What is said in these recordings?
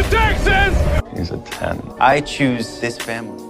Texas! He's a 10. I choose this family.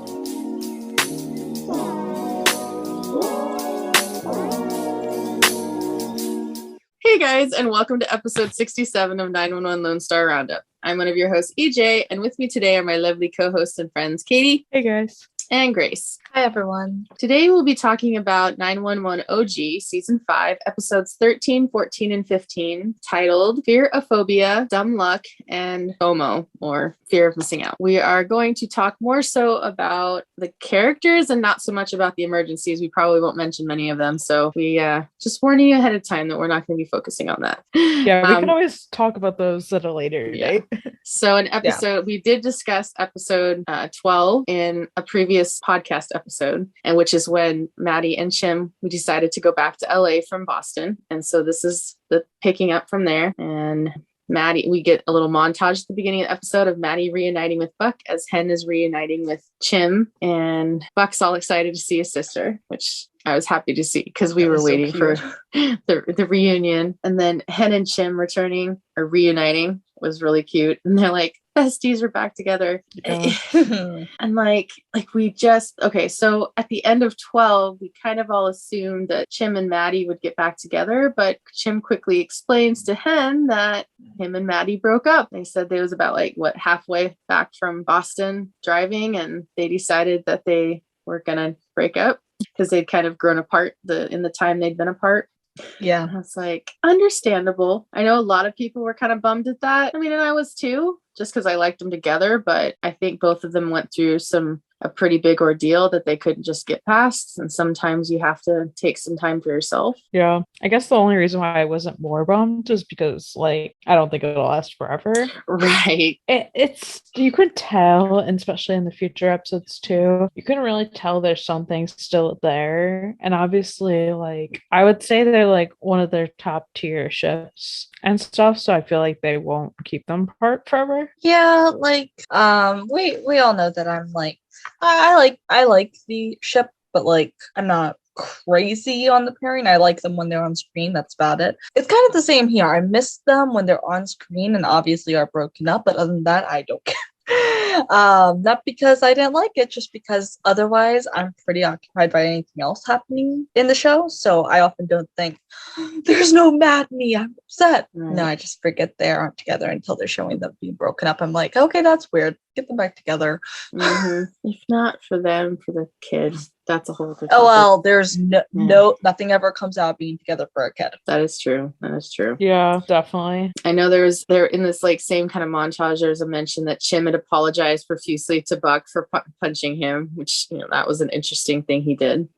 Hey guys, and welcome to episode 67 of 911 Lone Star Roundup. I'm one of your hosts, EJ, and with me today are my lovely co-hosts and friends, Katie. Hey guys. And Grace. Hi everyone. Today we'll be talking about 911 OG Season 5, Episodes 13, 14, and 15, titled Fear-Ophobia, Dumb Luck, and FOMO, or Fear of Missing Out. We are going to talk more so about the characters and not so much about the emergencies. We probably won't mention many of them, so we just warning you ahead of time that we're not going to be focusing on that. Yeah, we can always talk about those at a later date. So in episode, we did discuss episode 12 in a previous podcast episode, and which is when Maddie and Chim, we decided to go back to LA from Boston. And so this is the picking up from there. And Maddie, we get a little montage at the beginning of the episode of Maddie reuniting with Buck as Hen is reuniting with Chim, and Buck's all excited to see his sister, which I was happy to see because we were waiting for the reunion. And then Hen and Chim returning or reuniting was really cute. And they're like, besties are back together. And like we just, okay, so at the end of 12, we kind of all assumed that Chim and Maddie would get back together, but Chim quickly explains to Hen that him and Maddie broke up. They said they was about halfway back from Boston driving, and they decided that they were gonna break up because they'd kind of grown apart in the time they'd been apart. Yeah. I was like, understandable. I know a lot of people were kind of bummed at that. I mean, and I was too, just because I liked them together, but I think both of them went through a pretty big ordeal that they couldn't just get past. And sometimes you have to take some time for yourself. Yeah. I guess the only reason why I wasn't more bummed is because, I don't think it'll last forever. Right. It's, you could tell, and especially in the future episodes too, you can really tell there's something still there. And obviously, I would say they're one of their top tier ships and stuff. So I feel like they won't keep them apart forever. Yeah, we all know that I'm I like the ship, but I'm not crazy on the pairing. I like them when they're on screen. That's about it. It's kind of the same here. I miss them when they're on screen and obviously are broken up, but other than that, I don't care. Not because I didn't like it, just because otherwise I'm pretty occupied by anything else happening in the show. So I often don't think there's no Madney, I'm upset. Right. No, I just forget they aren't together until they're showing them being broken up. I'm like, okay, that's weird. Get them back together. Mm-hmm. If not for them, for the kids, that's a whole other topic. Oh well, there's nothing ever comes out being together for a kid. That is true. Yeah, definitely. I know there in this same kind of montage, there's a mention that Chim had apologized profusely to Buck for punching him, which that was an interesting thing he did.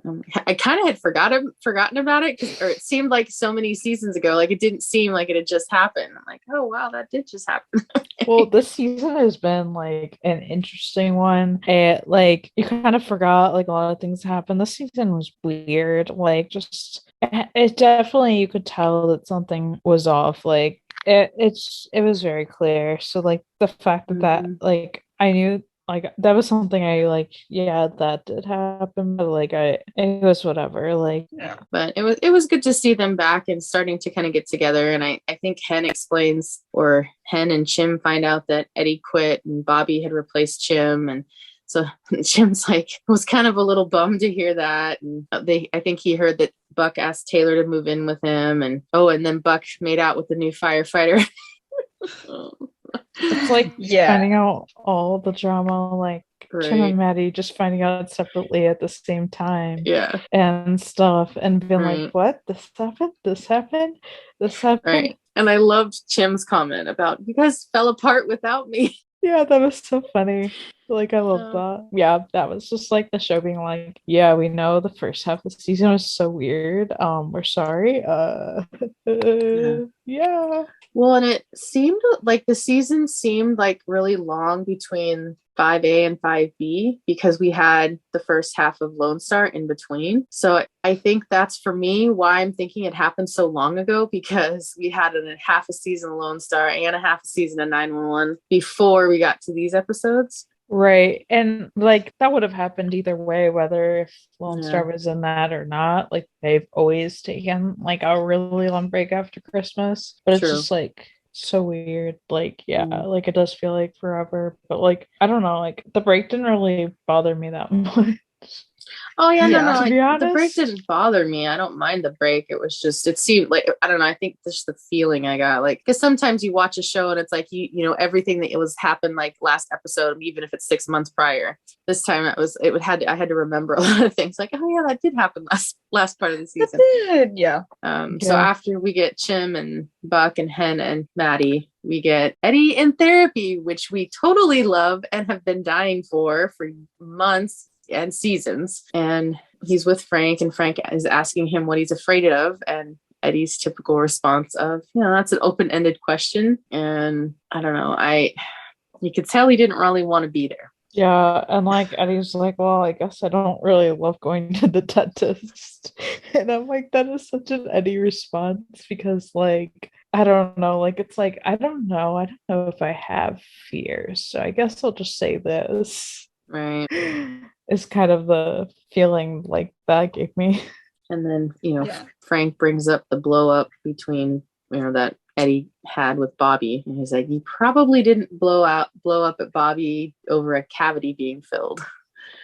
I kind of had forgotten about it, or it seemed like so many seasons ago, it didn't seem like it had just happened. I'm like, oh wow, that did just happen. Well, this season has been an interesting one. You kind of forgot a lot of things happened. This season was weird. It definitely, you could tell that something was off. It was very clear. So the fact that I knew that was something that did happen, but it was whatever. Yeah, but it was good to see them back and starting to kind of get together. And I think Hen explains, or Hen and Chim find out that Eddie quit and Bobby had replaced Chim, and so Chim's was kind of a little bummed to hear that. And I think he heard that Buck asked Taylor to move in with him, and then Buck made out with the new firefighter. It's finding out all the drama, right. Chim and Maddie just finding out separately at the same time. Yeah. And stuff, and being what? This happened? Right. And I loved Chim's comment about, you guys fell apart without me. Yeah, that was so funny. I love that. Yeah, that was just the show being yeah, we know the first half of the season was so weird. We're sorry. Yeah. Well, and it seemed the season seemed really long between 5A and 5B because we had the first half of Lone Star in between. So I think that's, for me, why I'm thinking it happened so long ago, because we had half a season of Lone Star and a half a season of 911 before we got to these episodes. Right. And that would have happened either way, whether if Lone Star was in that or not. They've always taken a really long break after Christmas. But it's just so weird. Like, yeah, like it does feel like forever, but like I don't know, like the break didn't really bother me that much. Oh yeah, no, To be honest, the break didn't bother me. I don't mind the break. It was just, it seemed like, I don't know. I think just the feeling I got, like, because sometimes you watch a show and it's like you know everything that it was happened like last episode, even if it's 6 months prior. This time I had to remember a lot of things. Like, oh yeah, that did happen last part of the season. Yeah. So after we get Chim and Buck and Hen and Maddie, we get Eddie in therapy, which we totally love and have been dying for months and seasons. And he's with Frank, and Frank is asking him what he's afraid of, and Eddie's typical response of, that's an open-ended question. And I don't know, you could tell he didn't really want to be there. Yeah, and like Eddie's like, well, I guess I don't really love going to the dentist. And I'm like, that is such an Eddie response, because like, I don't know, like it's like, I don't know if I have fears. So I guess I'll just say this. Right. Is kind of the feeling like that gave me. And then, Frank brings up the blow up between, that Eddie had with Bobby. And he's like, you probably didn't blow up at Bobby over a cavity being filled.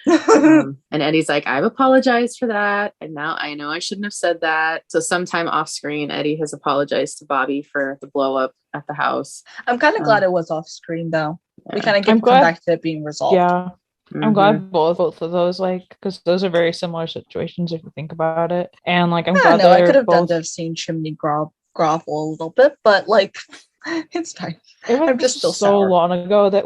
And Eddie's like, I've apologized for that. And now I know I shouldn't have said that. So sometime off screen, Eddie has apologized to Bobby for the blow up at the house. I'm kind of glad it was off screen though. Yeah. We kind of get to come back to it being resolved. Yeah. I'm glad both of those, like, because those are very similar situations if you think about it. And like, I'm glad I could have done to have seen Chimney grovel a little bit, but like, it's fine. I'm just still so sour. Long ago that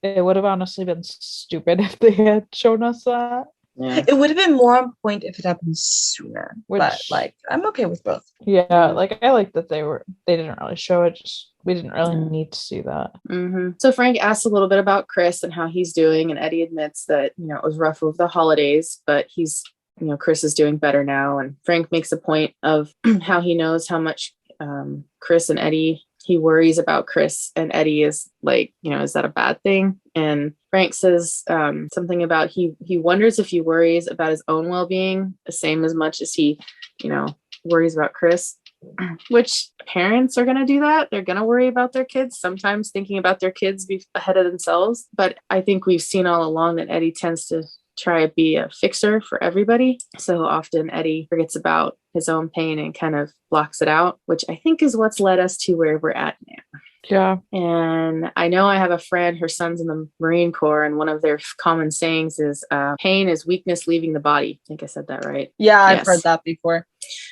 it would have honestly been stupid if they had shown us that. Yeah. It would have been more on point if it happened sooner. But like, I'm okay with both. Yeah, like I like that they didn't really show it. Just we didn't really need to see that. Mm-hmm. So Frank asks a little bit about Chris and how he's doing, and Eddie admits that it was rough over the holidays, but he's Chris is doing better now. And Frank makes a point of how he knows how much Chris and Eddie. He worries about Chris, and Eddie is like, is that a bad thing? And Frank says something about he wonders if he worries about his own well-being the same as much as he, worries about Chris, which parents are going to do that. They're going to worry about their kids, sometimes thinking about their kids ahead of themselves. But I think we've seen all along that Eddie tends to try to be a fixer for everybody. So often Eddie forgets about his own pain and kind of blocks it out, which I think is what's led us to where we're at now. Yeah. And I know I have a friend, her son's in the Marine Corps, and one of their common sayings is pain is weakness leaving the body. I think I said that right. Yeah, I've heard that before.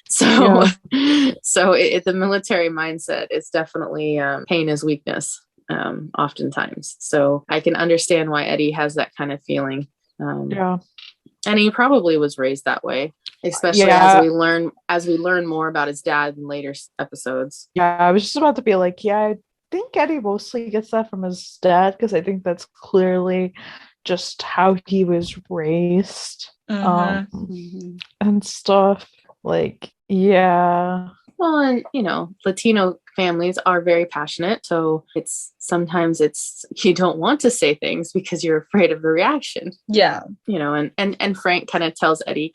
So, the military mindset is definitely pain is weakness oftentimes. So I can understand why Eddie has that kind of feeling. And he probably was raised that way, especially as we learn more about his dad in later episodes. I was just about to be like, I think Eddie mostly gets that from his dad, because I think that's clearly just how he was raised. And stuff, like, well, and Latino families are very passionate, so sometimes you don't want to say things because you're afraid of the reaction. And Frank kind of tells Eddie,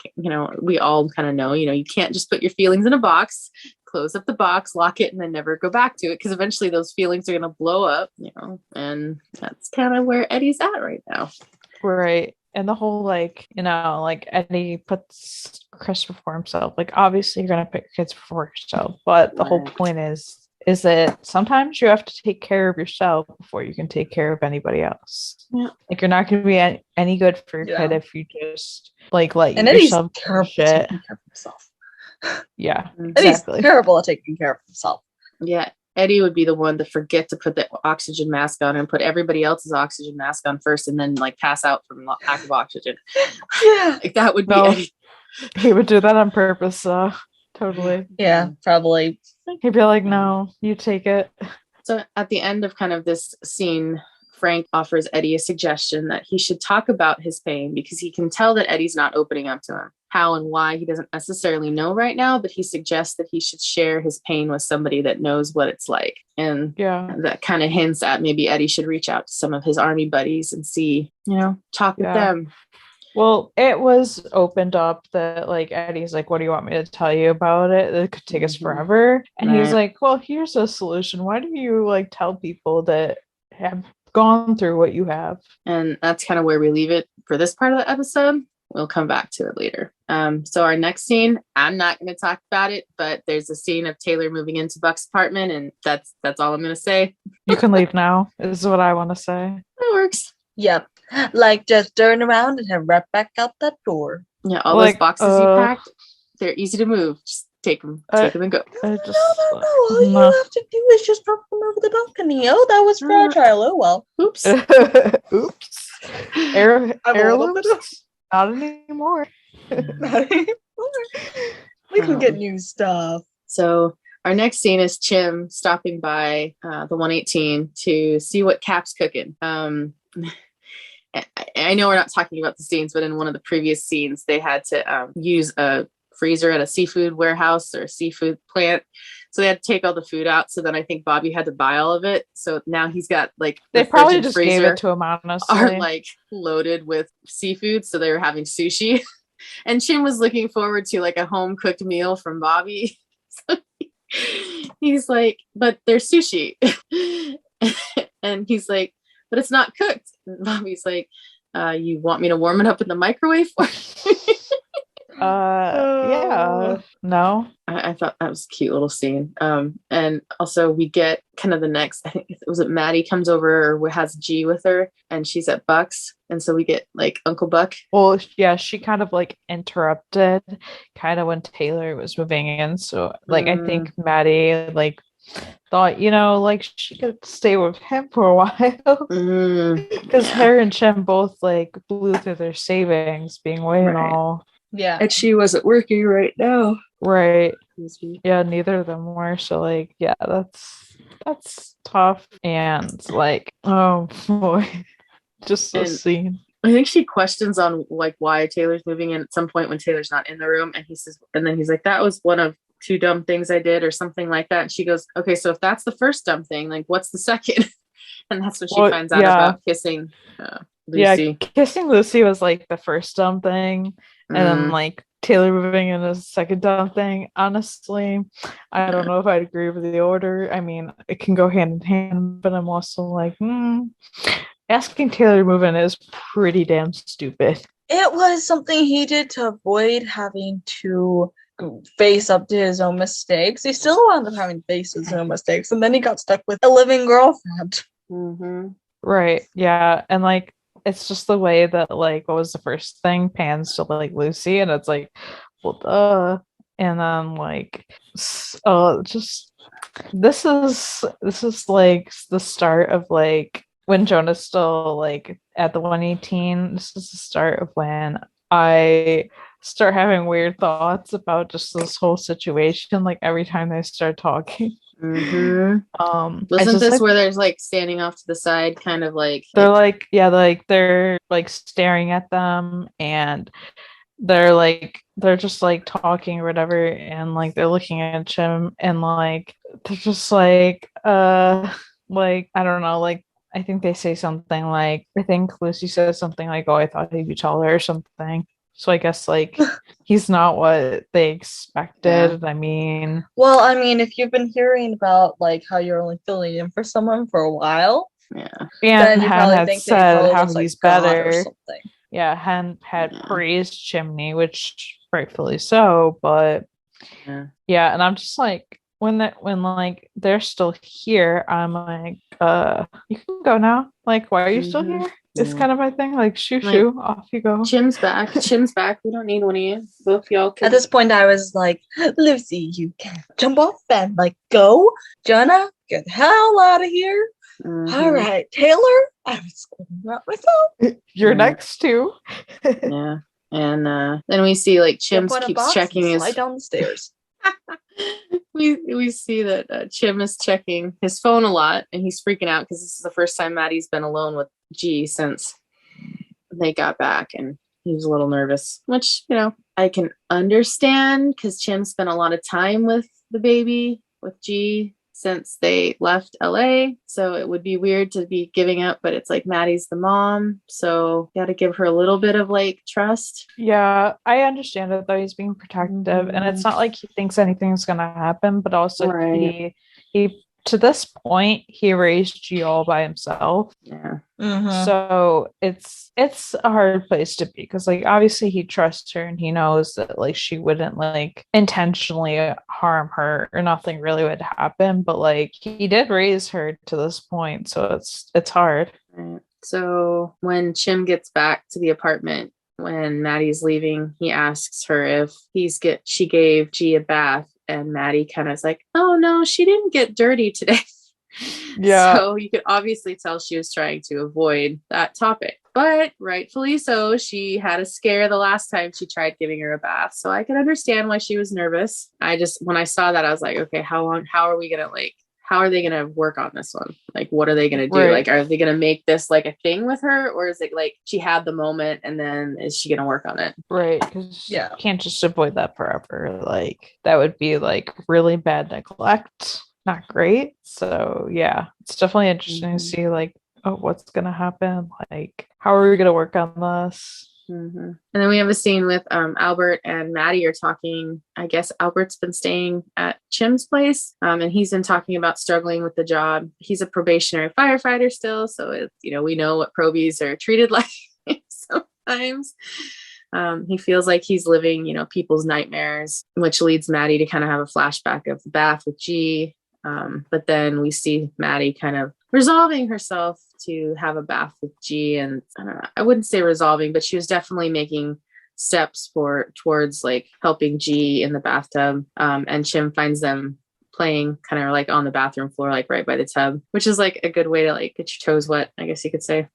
we all kind of know, you can't just put your feelings in a box, close up the box, lock it, and then never go back to it, because eventually those feelings are going to blow up, and that's kind of where Eddie's at right now. Right. And the whole, like, Eddie puts Chris before himself. Like, obviously you're going to put your kids before yourself, but the whole point is that sometimes you have to take care of yourself before you can take care of anybody else. Yeah. Like, you're not going to be any good for your kid if you just, like, let and yourself terrible at taking care of himself. Yeah, exactly. Eddie's terrible at taking care of himself. Yeah. Eddie would be the one to forget to put the oxygen mask on and put everybody else's oxygen mask on first, and then like pass out from lack of oxygen. Yeah. Like that would be Eddie. He would do that on purpose. Totally. Yeah, probably. He'd be like, no, you take it. So at the end of kind of this scene, Frank offers Eddie a suggestion that he should talk about his pain, because he can tell that Eddie's not opening up to him. How and why, he doesn't necessarily know right now, but he suggests that he should share his pain with somebody that knows what it's like. And that kind of hints at maybe Eddie should reach out to some of his army buddies and see, talk with them. Well, it was opened up that like Eddie's like, what do you want me to tell you about it? It could take us forever. And he's Right. like, well, here's a solution. Why do you like tell people that have gone through what you have? And that's kind of where we leave it for this part of the episode. We'll come back to it later. So our next scene, I'm not going to talk about it, but there's a scene of Taylor moving into Buck's apartment, and that's all I'm going to say. You can leave now, is what I want to say. It works. Yep. Like, just turn around and head right back out that door. Yeah, all those boxes you packed, they're easy to move. Just take them and go. No. All you have to do is just drop them over the balcony. Oh, that was fragile. Oh, well. Oops. Oops. Heirlooms? Not anymore. We can get new stuff. So our next scene is Chim stopping by the 118 to see what Cap's cooking. I know we're not talking about the scenes, but in one of the previous scenes, they had to use a freezer at a seafood warehouse or a seafood plant. So they had to take all the food out. So then I think Bobby had to buy all of it. So now he's got like they probably just gave it to him, honestly. Are like loaded with seafood. So they were having sushi. And Chim was looking forward to like a home cooked meal from Bobby. So he's like, but there's sushi. And he's like, but it's not cooked. And Bobby's like, you want me to warm it up in the microwave for you? Yeah. No. I thought that was a cute little scene. And also we get kind of the next, I think it was Maddie comes over or has G with her and she's at Buck's. And so we get like Uncle Buck. Well, yeah, she kind of like interrupted kind of when Taylor was moving in. So like I think Maddie like thought, like she could stay with him for a while because her and Chim both like blew through their savings being away and all. Yeah, and she wasn't working right now. Right. Yeah, neither of them were. So like, yeah, that's tough. And like, oh boy, just the scene. I think she questions on like why Taylor's moving in at some point when Taylor's not in the room, and he says, and then he's like, that was one of 2 dumb things I did or something like that. And she goes, okay, so if that's the first dumb thing, like what's the second? And that's when she finds out about kissing Lucy. Yeah, kissing Lucy was like the first dumb thing. And then like Taylor moving in a second dumb thing. Honestly, I don't know if I'd agree with the order. I mean, it can go hand in hand, but I'm also like, asking Taylor to move in is pretty damn stupid. It was something he did to avoid having to face up to his own mistakes. He still wound up having to face his own mistakes, and then he got stuck with a living girlfriend. Right. Yeah. And like, it's just the way that like, what was the first thing pans to like Lucy, and it's like, well, duh. And then like, just this is like the start of like when Jonah's still like at the 118. This is the start of when I start having weird thoughts about just this whole situation. Like every time they start talking. Wasn't this like, where there's like standing off to the side, kind of like they're like they're like staring at them, and they're just like talking or whatever, and like they're looking at Chim, and like they're just like like I don't know, like I think they say something like, I think Lucy says something like, oh, I thought he'd be taller or something. So I guess like he's not what they expected. Yeah. I mean, if you've been hearing about like how you're only filling in for someone for a while, and Hen had said how he's better. Yeah, Hen had praised Chimney, which rightfully so, but yeah, and I'm just like, when like they're still here, I'm like, you can go now. Like, why are you still here? It's kind of my thing. Like, shoo, off you go. Chim's back. We don't need one of you. Both y'all can. At this point, I was like, Lucy, you can jump off and like go. Jonah, get the hell out of here. All right, Taylor, I was going about myself. You're next too. Yeah, and then we see like Chim keeps checking his. Slide down the stairs. We see that Chim is checking his phone a lot, and he's freaking out because this is the first time Maddie's been alone with G since they got back, and he was a little nervous, which I can understand because Chim spent a lot of time with the baby, with G, since they left LA. So it would be weird to be giving up, but it's like Maddie's the mom. So you got to give her a little bit of like trust. Yeah, I understand it though. He's being protective, and it's not like he thinks anything's gonna happen, but also Right. he to this point he raised G all by himself. Yeah. So it's a hard place to be because like obviously he trusts her and he knows that like she wouldn't like intentionally harm her or nothing really would happen, but like he did raise her to this point, so it's hard. Right. So when Chim gets back to the apartment, when Maddie's leaving, he asks her if she gave G a bath, and Maddie kind of is like, oh no, she didn't get dirty today. Yeah. So you could obviously tell she was trying to avoid that topic, but rightfully so. She had a scare the last time she tried giving her a bath. So I can understand why she was nervous. When I saw that, I was like, okay, how are we going to how are they going to work on this one? Like, what are they going to do? Right. Like, are they going to make this like a thing with her? Or is it like she had the moment and then is she going to work on it? Right. Because you can't just avoid that forever. Like, that would be like really bad neglect. Not great. So yeah, it's definitely interesting to see like, oh, what's going to happen? Like, how are we going to work on this? And then we have a scene with Albert and Maddie are talking. I guess Albert's been staying at Chim's place, and he's been talking about struggling with the job. He's a probationary firefighter still, so it's, we know what probies are treated like sometimes. He feels like he's living, people's nightmares, which leads Maddie to kind of have a flashback of the bath with G. But then we see Maddie kind of resolving herself to have a bath with G, and I don't know, I wouldn't say resolving, but she was definitely making steps towards like helping G in the bathtub. And Chim finds them playing kind of like on the bathroom floor, like right by the tub, which is like a good way to like get your toes wet, I guess you could say.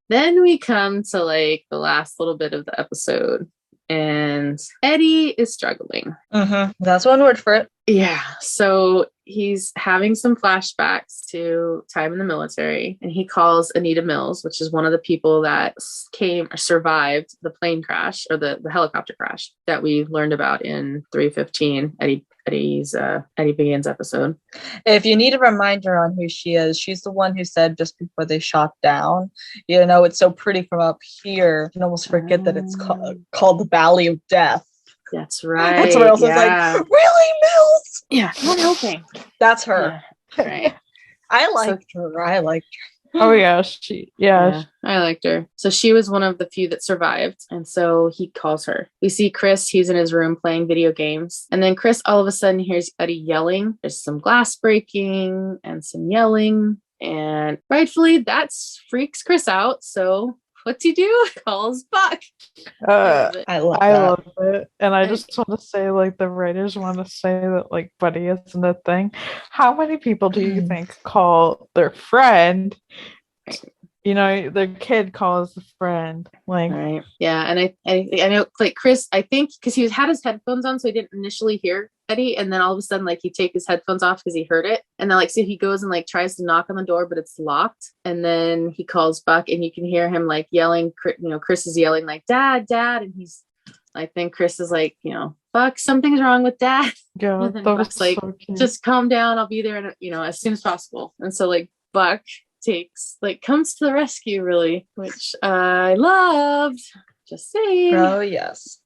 Then we come to like the last little bit of the episode, and Eddie is struggling. That's one word for it. Yeah. So he's having some flashbacks to time in the military, and he calls Anita Mills, which is one of the people that survived the plane crash or the helicopter crash that we learned about in 315, Eddie Begins episode. If you need a reminder on who she is, she's the one who said just before they shot down, it's so pretty from up here, you can almost forget that it's called the Valley of Death. That's right. That's what else was like, really, Mills? Yeah, not helping. That's her. Yeah, right. I liked her. Oh yeah, I liked her. So she was one of the few that survived, and so he calls her. We see Chris, he's in his room playing video games, and then Chris all of a sudden hears Eddie yelling. There's some glass breaking and some yelling, and rightfully that freaks Chris out. So what's he do? Calls Buck. I love it. And I just want to say, like, the writers want to say that, like, Buddy isn't a thing. How many people do you think call their friend? Their kid calls the friend. Like, right. Yeah. And I know, like, Chris, I think because he had his headphones on, so he didn't initially hear Eddie, and then all of a sudden, like, he take his headphones off because he heard it, and then, like, so he goes and like tries to knock on the door, but it's locked, and then he calls Buck, and you can hear him like yelling. Chris is yelling like, "Dad, Dad," and he's like, then Chris is like, Buck, something's wrong with Dad. Yeah, and then Buck's like, just calm down, I'll be there, as soon as possible. And so like Buck comes to the rescue, really, which I loved. Just saying. Oh yes.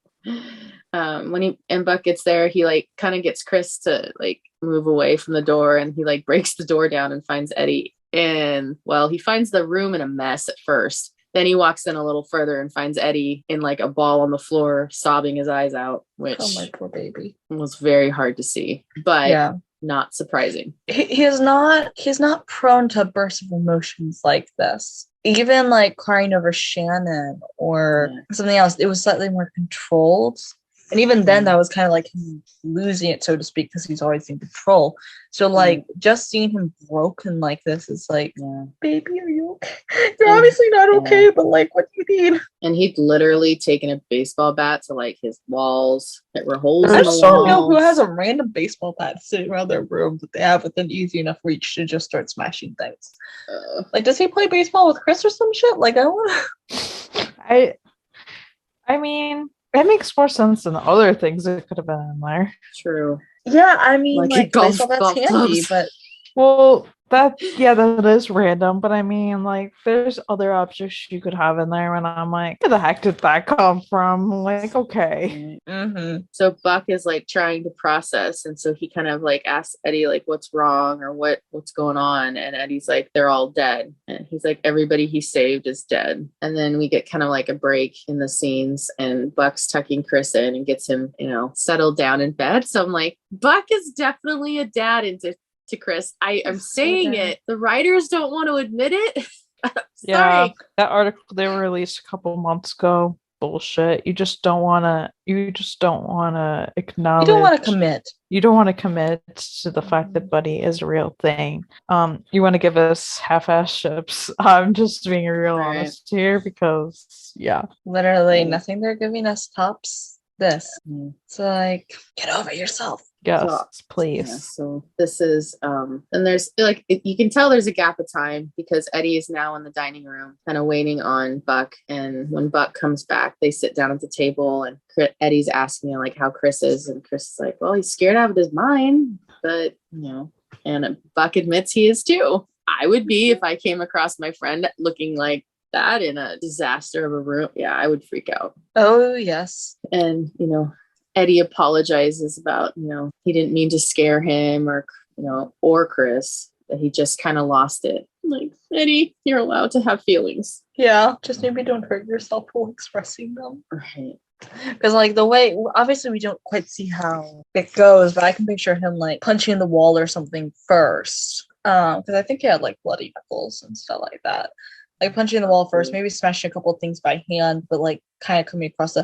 When Buck gets there, he like kind of gets Chris to like move away from the door, and he like breaks the door down and finds Eddie. And he finds the room in a mess at first. Then he walks in a little further and finds Eddie in like a ball on the floor, sobbing his eyes out, which my poor baby was very hard to see, but not surprising. He's not prone to bursts of emotions like this. Even like crying over Shannon or something else, it was slightly more controlled. And even then, that was kind of like him losing it, so to speak, because he's always in control. So, like, just seeing him broken like this is like, baby, are you okay? You're obviously not okay, but, like, what do you need? And he'd literally taken a baseball bat to, like, his walls that were holes in the walls. I don't know who has a random baseball bat sitting around their room that they have within easy enough reach to just start smashing things. Like, does he play baseball with Chris or some shit? Like, I want to... I mean... It makes more sense than other things that could have been in there. True. Yeah, I mean, like golf baseball bat's handy, clubs. but Well, that is random, but I mean, like, there's other objects you could have in there, and I'm like, where the heck did that come from? Like, okay. So Buck is like trying to process, and so he kind of like asks Eddie like what's wrong or what's going on, and Eddie's like they're all dead, and he's like everybody he saved is dead. And then we get kind of like a break in the scenes, and Buck's tucking Chris in and gets him, settled down in bed. So I'm like, Buck is definitely a dad into to Chris. I am saying it. The writers don't want to admit it. Yeah, that article they were released a couple months ago. Bullshit. You just don't want to acknowledge. you don't want to commit. You don't want to commit to the fact that Buddy is a real thing. You want to give us half-ass ships. I'm just being real honest here because literally nothing they're giving us tops this. It's like, get over yourself. Yes, please. Yeah, so this is and there's like you can tell there's a gap of time because Eddie is now in the dining room kind of waiting on Buck, and when Buck comes back they sit down at the table and Eddie's asking him like how Chris is, and Chris is like, well, he's scared out of his mind, but and Buck admits he is too. I would be if I came across my friend looking like that in a disaster of a room. Yeah, I would freak out. Oh yes. And Eddie apologizes about, he didn't mean to scare him or Chris, that he just kind of lost it. Like, Eddie, you're allowed to have feelings. Yeah, just maybe don't hurt yourself while expressing them. Right. Because like the way, obviously we don't quite see how it goes, but I can picture him like punching the wall or something first. Because I think he had like bloody knuckles and stuff like that. Like punching the wall first, maybe smashing a couple of things by hand, but like kind of coming across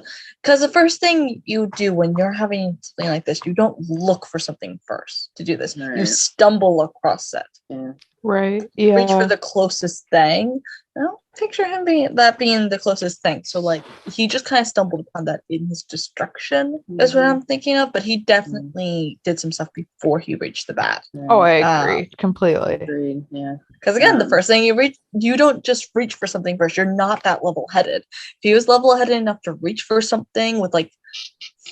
because the first thing you do when you're having something like this, you don't look for something first to do this. Right. You stumble across it. Yeah. Right. Yeah. Reach for the closest thing. Picture him being the closest thing. So like he just kind of stumbled upon that in his destruction is what I'm thinking of. But he definitely did some stuff before he reached the bat. Yeah. Oh, I agree completely. Agreed. Yeah. Because again, the first thing you don't just reach for something first. You're not that level-headed. If he was level-headed enough to reach for something with like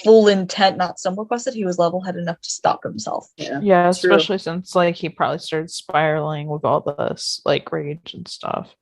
full intent, not stumble across it, he was level-headed enough to stop himself. Yeah, especially since like he probably started spiraling with all this like rage and stuff.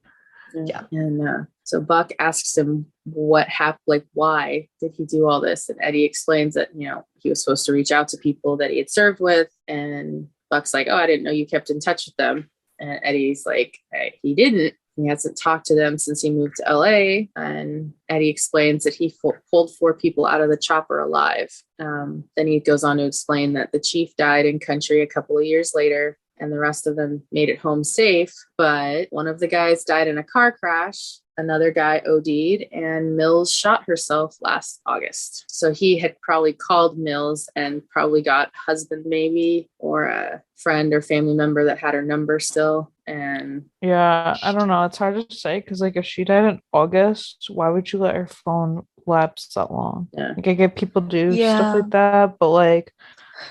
Yeah. And so Buck asks him what happened, like why did he do all this? And Eddie explains that, he was supposed to reach out to people that he had served with. And Buck's like, oh, I didn't know you kept in touch with them. And Eddie's like, hey, he didn't. He hasn't talked to them since he moved to LA. And Eddie explains that he pulled 4 people out of the chopper alive. Then he goes on to explain that the chief died in country a couple of years later, and the rest of them made it home safe. But one of the guys died in a car crash. Another guy OD'd, and Mills shot herself last August. So he had probably called Mills and probably got husband maybe, or a friend or family member that had her number still. And yeah, I don't know. It's hard to say because like if she died in August, why would you let her phone lapse that long? Yeah. Like I get people do stuff like that, but like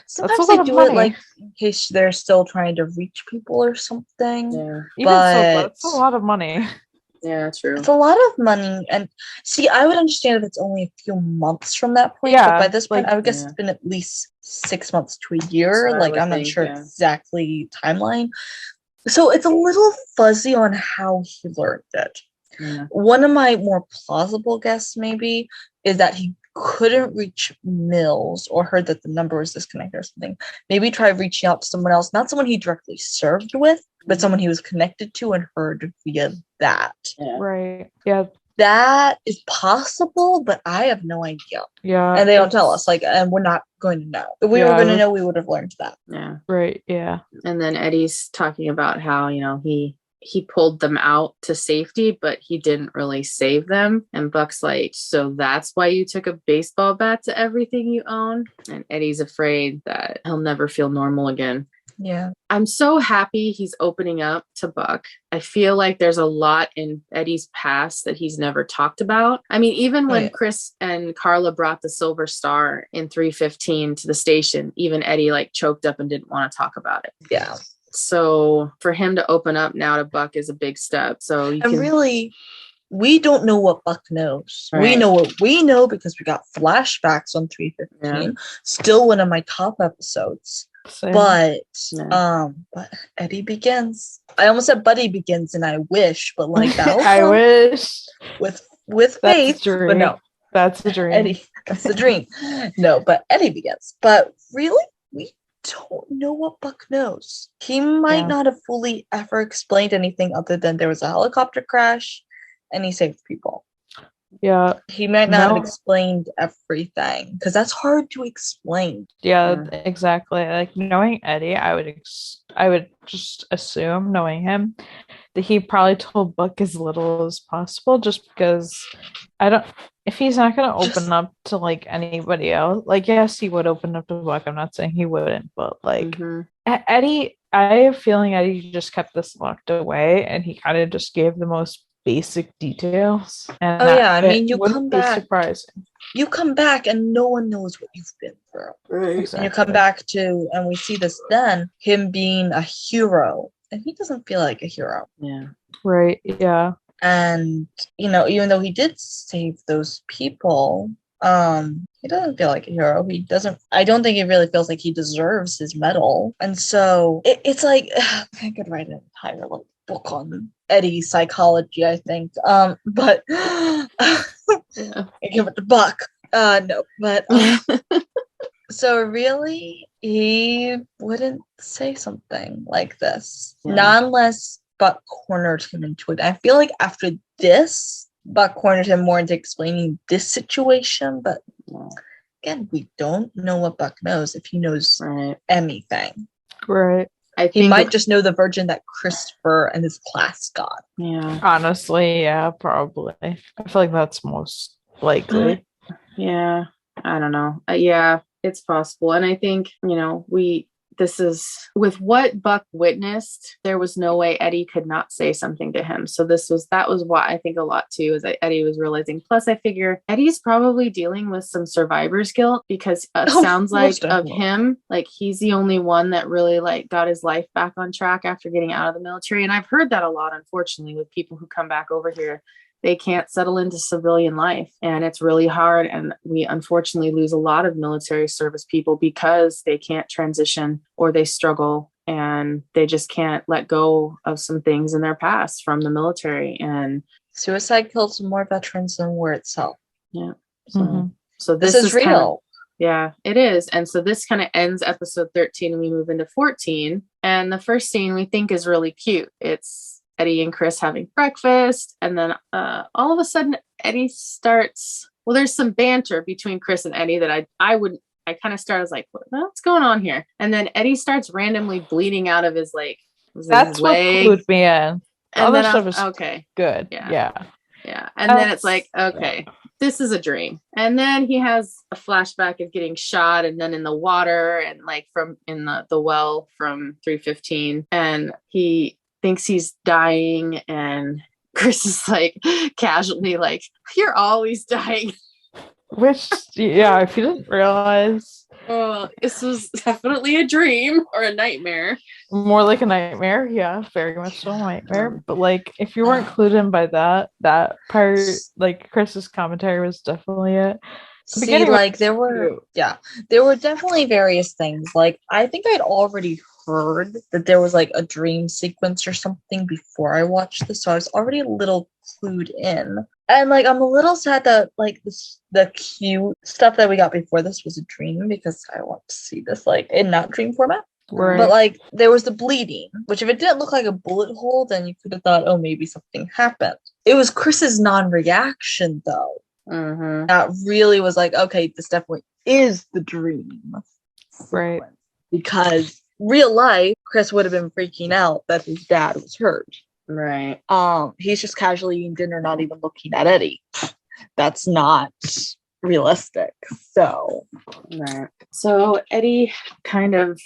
sometimes they do it like in case they're still trying to reach people or something. Yeah. But that's a lot of money. Yeah, true. It's a lot of money. And see, I would understand if it's only a few months from that point. Yeah, but by this point, I would guess it's been at least 6 months to a year. Like, I'm not sure exactly timeline. So it's a little fuzzy on how he learned it. Yeah. One of my more plausible guesses maybe is that he couldn't reach Mills or heard that the number was disconnected or something. Maybe try reaching out to someone else, not someone he directly served with, but someone he was connected to and heard via that. Yeah. Right. Yeah. That is possible, but I have no idea. Yeah. And they don't tell us, like, and we're not going to know. If we were going to know, we would have learned that. Yeah. Right. Yeah. And then Eddie's talking about how, he pulled them out to safety, but he didn't really save them. And Buck's like, so that's why you took a baseball bat to everything you own? And Eddie's afraid that he'll never feel normal again. Yeah. I'm so happy he's opening up to Buck. I feel like there's a lot in Eddie's past that he's never talked about. I mean, even when Chris and Carla brought the Silver Star in 315 to the station, even Eddie like choked up and didn't want to talk about it. Yeah. So for him to open up now to Buck is a big step. So you can really, we don't know what Buck knows. Right. We know what we know because we got flashbacks on 315. Yeah. Still one of my top episodes. Same. But Yeah. but Eddie Begins. I almost said Buddy Begins and I wish, but like that I wish with that's faith. a dream. But no. That's the dream. Eddie, that's the dream. No, but Eddie Begins. But really, we don't know what Buck knows. He might not have fully ever explained anything other than there was a helicopter crash and he saved people. Yeah. He might not have explained everything because that's hard to explain. Yeah, exactly. Like knowing Eddie, I would just assume, knowing him, that he probably told Buck as little as possible, just because if he's not going to open up to like anybody else, like yes, he would open up to Buck. I'm not saying he wouldn't, but like Eddie, I have a feeling Eddie just kept this locked away, and he kind of just gave the most basic details. And I mean, you come back. Surprising. You come back and no one knows what you've been through. Right. Exactly. And you come back to, and we see this then, him being a hero. And he doesn't feel like a hero. Yeah. Right. Yeah. And, even though he did save those people, he doesn't feel like a hero. I don't think he really feels like he deserves his medal. And so it's like, I could write an entire book on Eddie's psychology, I think. But I give it to Buck. No, but so really, he wouldn't say something like this, not unless Buck cornered him into it. I feel like after this, Buck cornered him more into explaining this situation, but again, we don't know what Buck knows, if he knows anything. Right. He might just know the version that Christopher and his class got. Yeah. Honestly, yeah, probably. I feel like that's most likely. Yeah. I don't know. Yeah, it's possible. And I think, this is with what Buck witnessed, there was no way Eddie could not say something to him. So that was what I think a lot too, is that Eddie was realizing. Plus I figure Eddie's probably dealing with some survivor's guilt, because it sounds like of him, like he's the only one that really like got his life back on track after getting out of the military. And I've heard that a lot, unfortunately, with people who come back over here. They can't settle into civilian life, and it's really hard. And we unfortunately lose a lot of military service people because they can't transition, or they struggle and they just can't let go of some things in their past from the military. And suicide kills more veterans than war itself. Yeah. So this is real. Yeah, it is. And so this kind of ends episode 13 and we move into 14. And the first scene we think is really cute. It's Eddie and Chris having breakfast, and then all of a sudden Eddie starts, there's some banter between Chris and Eddie that I kind of started as like, what's going on here? And then Eddie starts randomly bleeding out of his that's what clued me in. And then stuff is good. Yeah. And then it's like, okay, this is a dream. And then he has a flashback of getting shot, and then in the water, and like from in the well from 315, and he thinks he's dying, and Chris is like casually like, you're always dying. Which, if you didn't realize, this was definitely a dream or a nightmare. More like a nightmare. Yeah, very much so a nightmare. But like, if you weren't clued in by that part, like Chris's commentary was definitely it. See, like there were definitely various things. Like I think I'd already heard that there was like a dream sequence or something before I watched this, so I was already a little clued in. And like I'm a little sad that like the cute stuff that we got before this was a dream, because I want to see this like in not dream format. Right. But like there was the bleeding, which if it didn't look like a bullet hole, then you could have thought, oh, maybe something happened. It was Chris's non-reaction though. That really was like, okay, this definitely is the dream. Right. Because real life, Chris would have been freaking out that his dad was hurt. Right. He's just casually eating dinner, not even looking at Eddie. That's not realistic. So Eddie kind of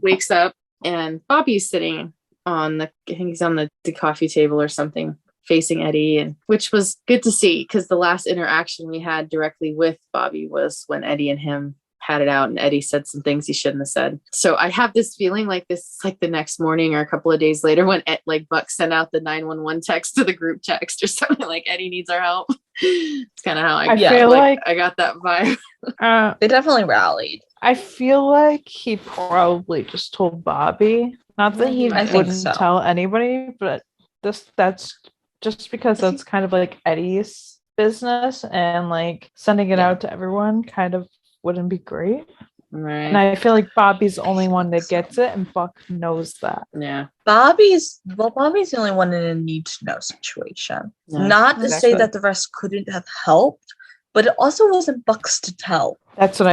wakes up, and Bobby's sitting on I think he's on the coffee table or something, facing Eddie, and which was good to see, because the last interaction we had directly with Bobby was when Eddie and him had it out, and Eddie said some things he shouldn't have said. So I have this feeling like this is like the next morning or a couple of days later when like Buck sent out the 911 text to the group text or something, like Eddie needs our help. It's kind of how I feel like I got that vibe. They definitely rallied. I feel like he probably just told Bobby. Not that he wouldn't tell anybody, but that's just because that's kind of like Eddie's business, and like sending it out to everyone kind of wouldn't be great. Right. And I feel like Bobby's the only one that gets it, and Buck knows that. Yeah. Bobby's the only one in a need to know situation. Yeah, not to say that the rest couldn't have helped, but it also wasn't Buck's to tell. That's true.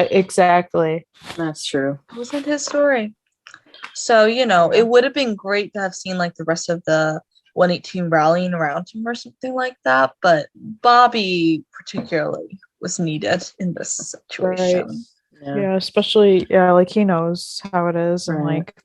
It wasn't his story. So, it would have been great to have seen like the rest of the 118 rallying around him or something like that, but Bobby particularly was needed in this situation. Right. Yeah, especially like he knows how it is, and like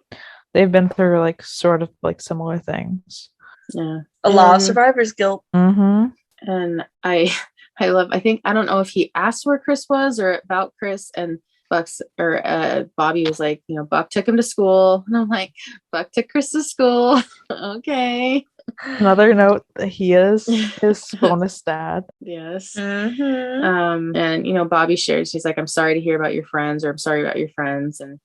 they've been through like sort of like similar things. Yeah, a lot of survivor's guilt. Mm-hmm. And I don't know if he asked where Chris was or about Chris, and Bobby was like, Buck took him to school, and I'm like, Buck took Chris to school. Okay. Another note that he is his bonus dad. Yes. Mm-hmm. And Bobby shares, she's like, I'm sorry to hear about your friends, or I'm sorry about your friends. And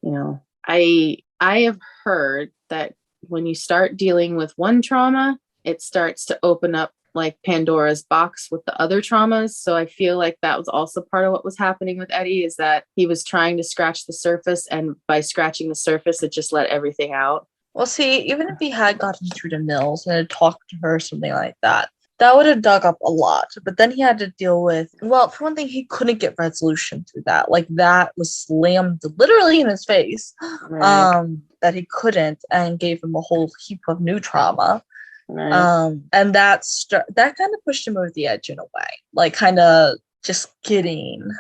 I have heard that when you start dealing with one trauma, it starts to open up like Pandora's box with the other traumas. So I feel like that was also part of what was happening with Eddie, is that he was trying to scratch the surface, and by scratching the surface, it just let everything out. Well, see, even if he had gotten through to Mills and had talked to her or something like that, that would have dug up a lot. But then he had to deal with, well, for one thing, he couldn't get resolution through that. Like, that was slammed literally in his face, that he couldn't, and gave him a whole heap of new trauma. Right. And that kind of pushed him over the edge in a way, like kind of just getting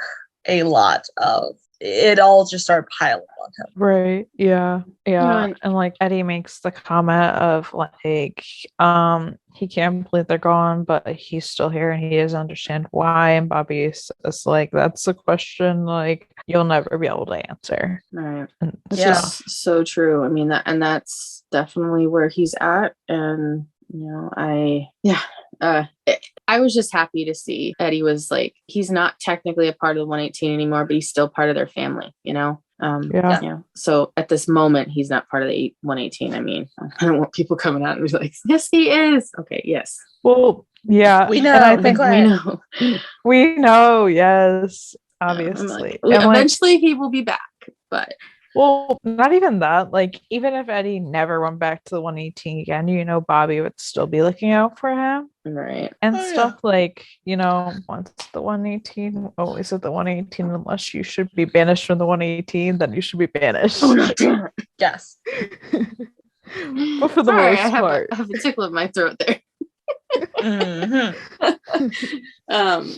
a lot of it all just started piling on him. Right. Yeah. And like Eddie makes the comment of like, he can't believe they're gone, but he's still here and he doesn't understand why. And Bobby says like, that's a question like you'll never be able to answer. Right. And it's just so true. I mean, that's definitely where he's at. And I was just happy to see Eddie was like, he's not technically a part of the 118 anymore, but he's still part of their family, So at this moment, he's not part of the 118. I mean, I don't want people coming out and be like, yes, he is. Okay, yes. Well, yeah. We know. And I think we know. We know, yes, obviously. Eventually he will be back, but... Well, not even that. Like, even if Eddie never went back to the 118 again, Bobby would still be looking out for him. Right. And stuff like, once the 118, always at the 118, unless you should be banished from the 118, then you should be banished. Oh, no, damn it. Yes. But for the most part. I have a tickle in my throat there. Mm-hmm.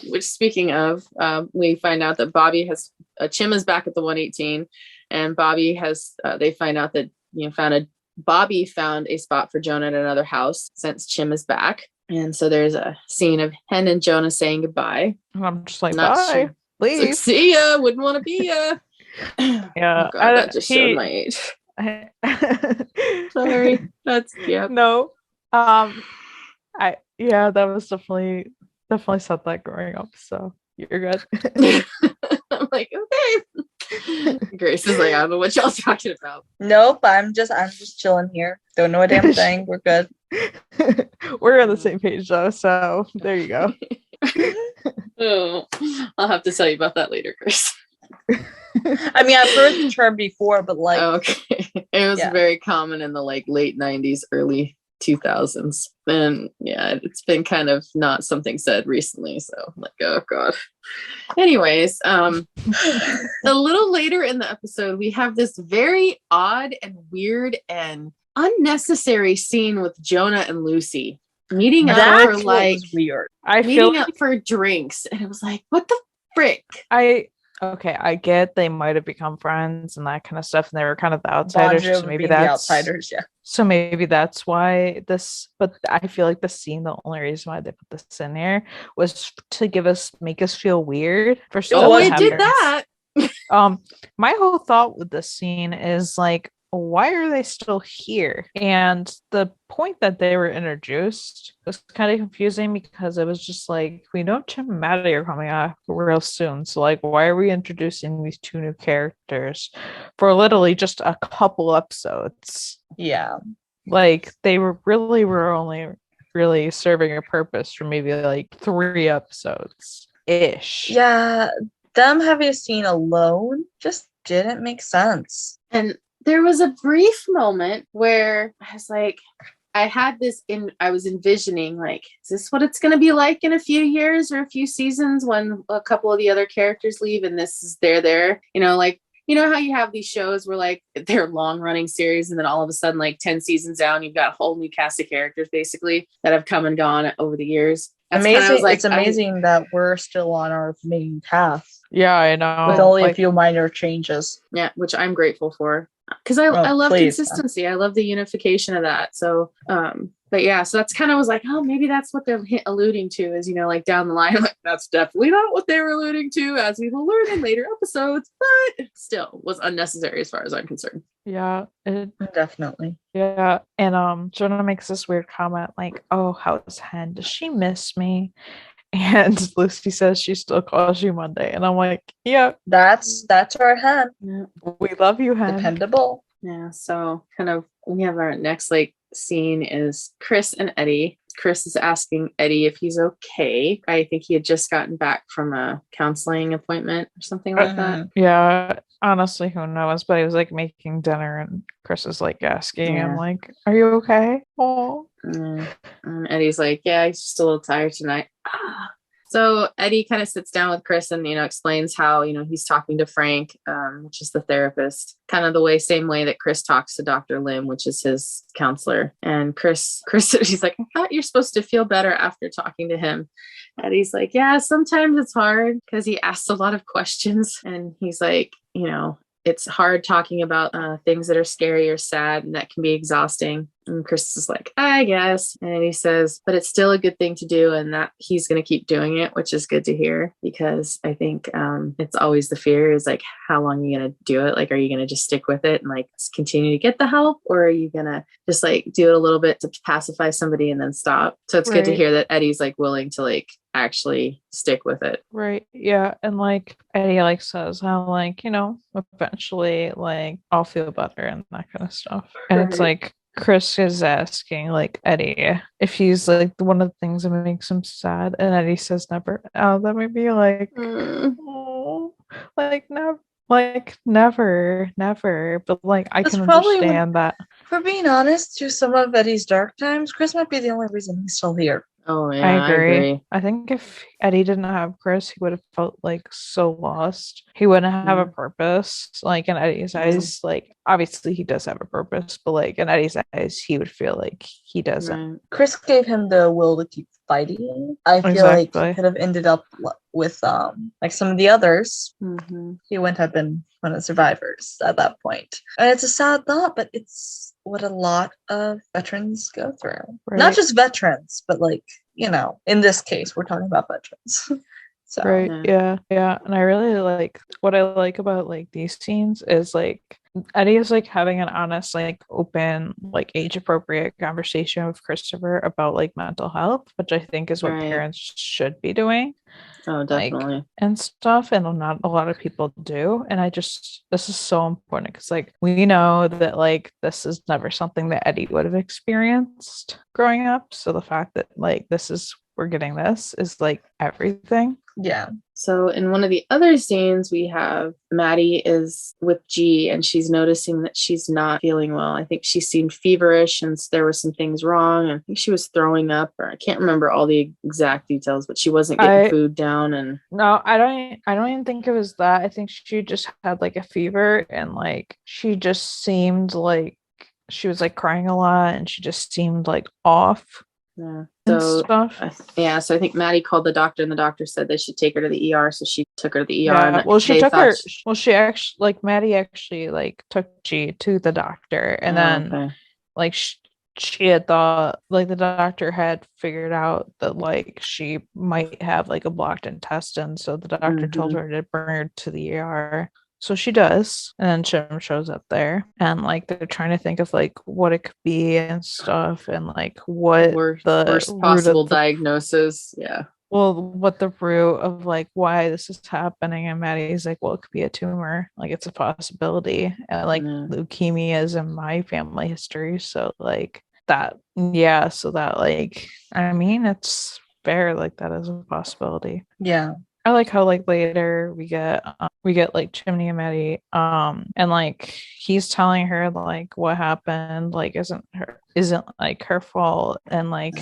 Which, speaking of, we find out that Bobby Chim is back at the 118. And Bobby they find out that, Bobby found a spot for Jonah at another house since Chim is back. And so there's a scene of Hen and Jonah saying goodbye. And I'm just like, bye. Leave. Like, see ya. Wouldn't want to be ya. Yeah. Oh God, that just showed my age. Sorry. No. That was definitely said that growing up. So you're good. I'm like, okay. Grace is like, I don't know what y'all talking about. Nope, I'm just chilling here. Don't know a damn thing. We're good. We're on the same page though, so there you go. Oh, I'll have to tell you about that later, Grace. I mean, I've heard the term before, but like, okay, it was very common in the like late 90s, early 2000s, and it's been kind of not something said recently, so I'm like, oh God. Anyways, a little later in the episode, we have this very odd and weird and unnecessary scene with Jonah and Lucy meeting up for like weird. Meeting up for drinks, and it was like, what the frick? I get they might have become friends and that kind of stuff, and they were kind of the outsiders. So maybe that's the outsiders, yeah. So maybe that's why but I feel like the only reason why they put this in here was to make us feel weird. It did that. My whole thought with this scene is like, why are they still here? And the point that they were introduced was kind of confusing because it was just like, we know Tim and Maddie are coming out real soon. So like, why are we introducing these two new characters for literally just a couple episodes? Yeah. Like they were only really serving a purpose for maybe like 3 episodes ish. Yeah. Them having a scene alone just didn't make sense. And there was a brief moment where I was like, I was envisioning like, is this what it's going to be like in a few years or a few seasons when a couple of the other characters leave and this is they're there, like, you know how you have these shows where like they're long running series and then all of a sudden like 10 seasons down, you've got a whole new cast of characters basically that have come and gone over the years. That's amazing. It's amazing that we're still on our main cast. Yeah, I know. With only a few minor changes. Yeah, which I'm grateful for. Because I love consistency. I love the unification of that. So, but yeah, so that's kind of was like, oh, maybe that's what they're alluding to is, like down the line, like that's definitely not what they were alluding to, as we will learn in later episodes, but still was unnecessary as far as I'm concerned. Yeah, definitely. Yeah, and Jonah makes this weird comment like, "Oh, how's Hen? Does she miss me?" And Lucy says she still calls you Monday. And I'm like, yeah. That's our Hen. Yeah. We love you, Hen. Dependable. Yeah. So kind of we have our next scene is Chris and Eddie. Chris is asking Eddie if he's okay. I think he had just gotten back from a counseling appointment or something like that. Yeah. Honestly, who knows? But he was like making dinner and Chris is like asking him like, are you okay? Oh. And Eddie's like, yeah, he's just a little tired tonight. So Eddie kind of sits down with Chris and, explains how, he's talking to Frank, which is the therapist, kind of the same way that Chris talks to Dr. Lim, which is his counselor. And Chris, he's like, I thought you're supposed to feel better after talking to him. Eddie's like, yeah, sometimes it's hard because he asks a lot of questions. And he's like, it's hard talking about things that are scary or sad, and that can be exhausting. And Chris is like, I guess. And he says, but it's still a good thing to do, and that he's going to keep doing it, which is good to hear, because I think it's always the fear is like, how long are you going to do it? Like, are you going to just stick with it and like continue to get the help, or are you going to just like do it a little bit to pacify somebody and then stop? So it's good to hear that Eddie's like willing to like actually stick with it. Right. Yeah. And like Eddie like says how like, eventually like I'll feel better and that kind of stuff. And it's like Chris is asking like Eddie if he's like one of the things that makes him sad, and Eddie says never. Oh, that made me like oh, like never. But like I can understand that. For being honest, to some of Eddie's dark times, Chris might be the only reason he's still here. Oh yeah, I agree. I think if Eddie didn't have Chris, he would have felt like so lost. He wouldn't have a purpose. Like in Eddie's eyes, like obviously he does have a purpose, but like in Eddie's eyes, he would feel like he doesn't. Chris gave him the will to keep fighting. I feel like he could have ended up with like some of the others. He wouldn't have been one of the survivors at that point. And it's a sad thought, but it's what a lot of veterans go through. Right. Not just veterans, but like, in this case, we're talking about veterans. So right. Yeah. And I really like what I like about like these scenes is like Eddie is like having an honest, like open, like age appropriate conversation with Christopher about like mental health, which I think is what parents should be doing. Oh, definitely. Like, and stuff, and not a lot of people do. And this is so important because like we know that like this is never something that Eddie would have experienced growing up. So the fact that like we're getting this is like everything. Yeah. So in one of the other scenes, we have Maddie is with G and she's noticing that she's not feeling well. I think she seemed feverish and there were some things wrong. I think she was throwing up, or I can't remember all the exact details, but she wasn't getting food down. And no, I don't even think it was that. I think she just had like a fever, and like she just seemed like she was like crying a lot, and she just seemed like off. Yeah. So I think Maddie called the doctor, and the doctor said they should take her to the ER. So she took her to the ER. Yeah. Well, she took her. Well, she actually like Maddie actually like took G to the doctor, and then like she had thought, like, the doctor had figured out that, like, she might have, like, a blocked intestine. So the doctor told her to bring her to the ER. So she does. And then Jim shows up there. And, like, they're trying to think of, like, what it could be and stuff. And, like, what the worst possible diagnosis. Yeah. Well, what the root of, like, why this is happening. And Maddie's like, well, it could be a tumor. Like, it's a possibility. And, like, leukemia is in my family history. So, like, that, yeah. So that, like, I mean, it's fair. Like, that is a possibility. Yeah. I like how, like, later we get like Chimney and Maddie, and, like, he's telling her, like, what happened, like, isn't like her fault, and, like,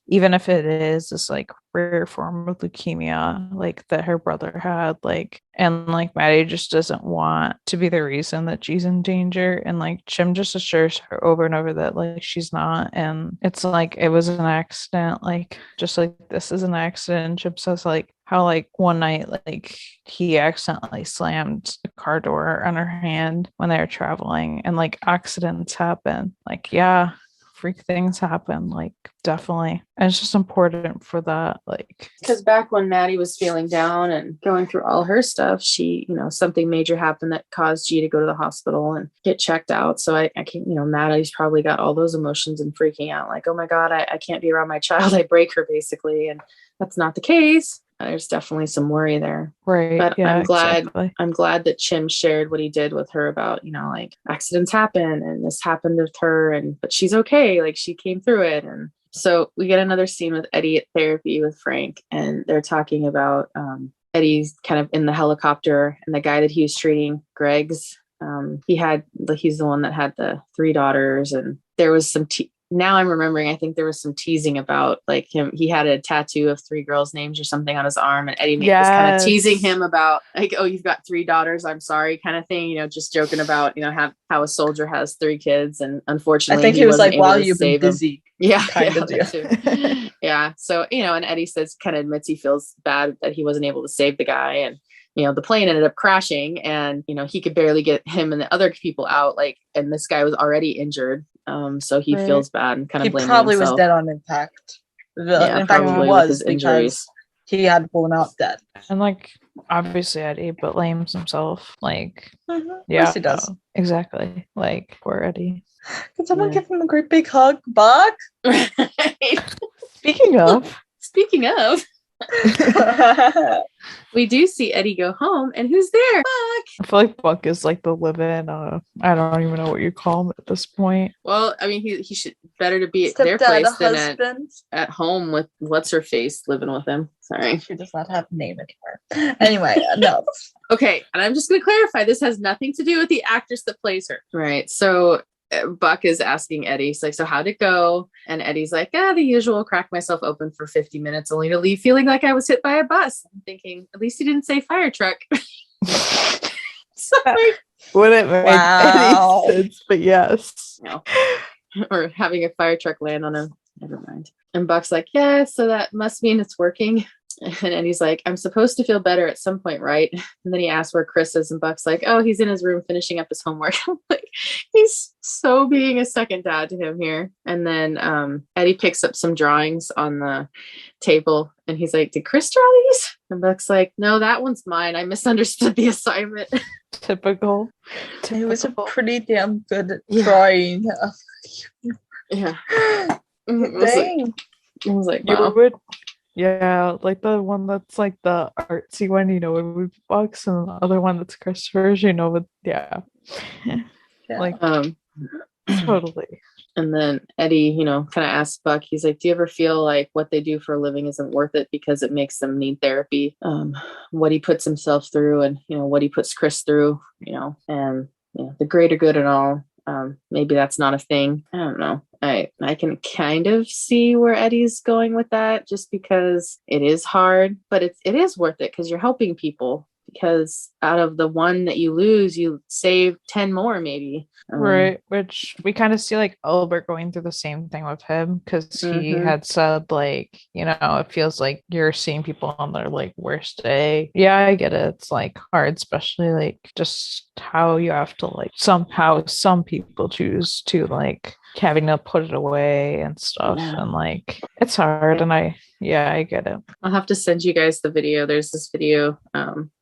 even if it is this, like, rare form of leukemia, like, that her brother had, like, and, like, Maddie just doesn't want to be the reason that she's in danger, and, like, Jim just assures her over and over that, like, she's not, and it's like it was an accident, like, just like this is an accident. Jim says, like, how, like, one night, like, he accidentally slammed the car door on her hand when they were traveling, and, like, accidents happen, like, yeah, freak things happen, like, definitely. And it's just important for that, like, because back when Maddie was feeling down and going through all her stuff, she, something major happened that caused G to go to the hospital and get checked out. So I can't, Maddie's probably got all those emotions and freaking out, like, oh my God, I can't be around my child, I break her, basically. And that's not the case. There's definitely some worry there. Right. But yeah, I'm glad that Chim shared what he did with her about, like, accidents happen and this happened with her, but she's okay. Like, she came through it. And so we get another scene with Eddie at therapy with Frank, and they're talking about Eddie's kind of in the helicopter, and the guy that he was treating, Greg's, he's the one that had the 3 daughters, and there was some now I'm remembering, I think there was some teasing about, like, he had a tattoo of 3 girls' names or something on his arm, and Eddie was kind of teasing him about, like, oh, you've got 3 daughters, I'm sorry, kind of thing, just joking about, how a soldier has 3 kids, and unfortunately I think he was like, wow, you've been busy. Yeah, kind of. Too. Yeah. So, and Eddie kind of admits he feels bad that he wasn't able to save the guy, and the plane ended up crashing, and he could barely get him and the other people out, like, and this guy was already injured. So he feels bad and kind of blaming himself. He probably was dead on impact. In fact, he was, because he had blown out dead. And, like, obviously Eddie blames himself. Like, yeah, of course he does. Exactly. Like, poor Eddie. Can someone give him a great big hug, Buck? Speaking of. We do see Eddie go home, and who's there? Buck. I feel like Buck is like the live-in, I don't even know what you call him at this point. Well, I mean, he should better to be at their place than at home with what's her face living with him. Sorry, she does not have a name anymore. Anyway, enough. Okay, and I'm just going to clarify, this has nothing to do with the actress that plays her. Right. So Buck is asking Eddie, he's like, so how'd it go? And Eddie's like, the usual, crack myself open for 50 minutes only to leave feeling like I was hit by a bus. I'm thinking, at least he didn't say fire truck. Sorry. Wouldn't make any sense, but yes. No. Or having a fire truck land on him. Never mind. And Buck's like, yeah, so that must mean it's working. And Eddie's like, I'm supposed to feel better at some point, right? And then he asks where Chris is, and Buck's like, oh, he's in his room finishing up his homework. I'm like, he's so being a second dad to him here. And then Eddie picks up some drawings on the table, and he's like, did Chris draw these? And Buck's like, no, that one's mine. I misunderstood the assignment. Typical. It was a pretty damn good drawing. Yeah. Dang. I was like, wow. Yeah, like the one that's like the artsy one, with Bucks, and the other one that's Christopher's, with like totally. And then Eddie, kind of asks Buck, he's like, do you ever feel like what they do for a living isn't worth it because it makes them need therapy? What he puts himself through, and what he puts Chris through, and the greater good and all. Maybe that's not a thing. I don't know. I can kind of see where Eddie's going with that, just because it is hard, but it is worth it because you're helping people. because out of the one that you lose, you save 10 more maybe. Right, which we kind of see like Albert going through the same thing with him, because he had said like, it feels like you're seeing people on their like worst day. Yeah, I get it. It's like hard, especially like just how you have to like somehow some people choose to like having to put it away and stuff. Yeah. And like it's hard. And I get it. I'll have to send you guys the video. There's this video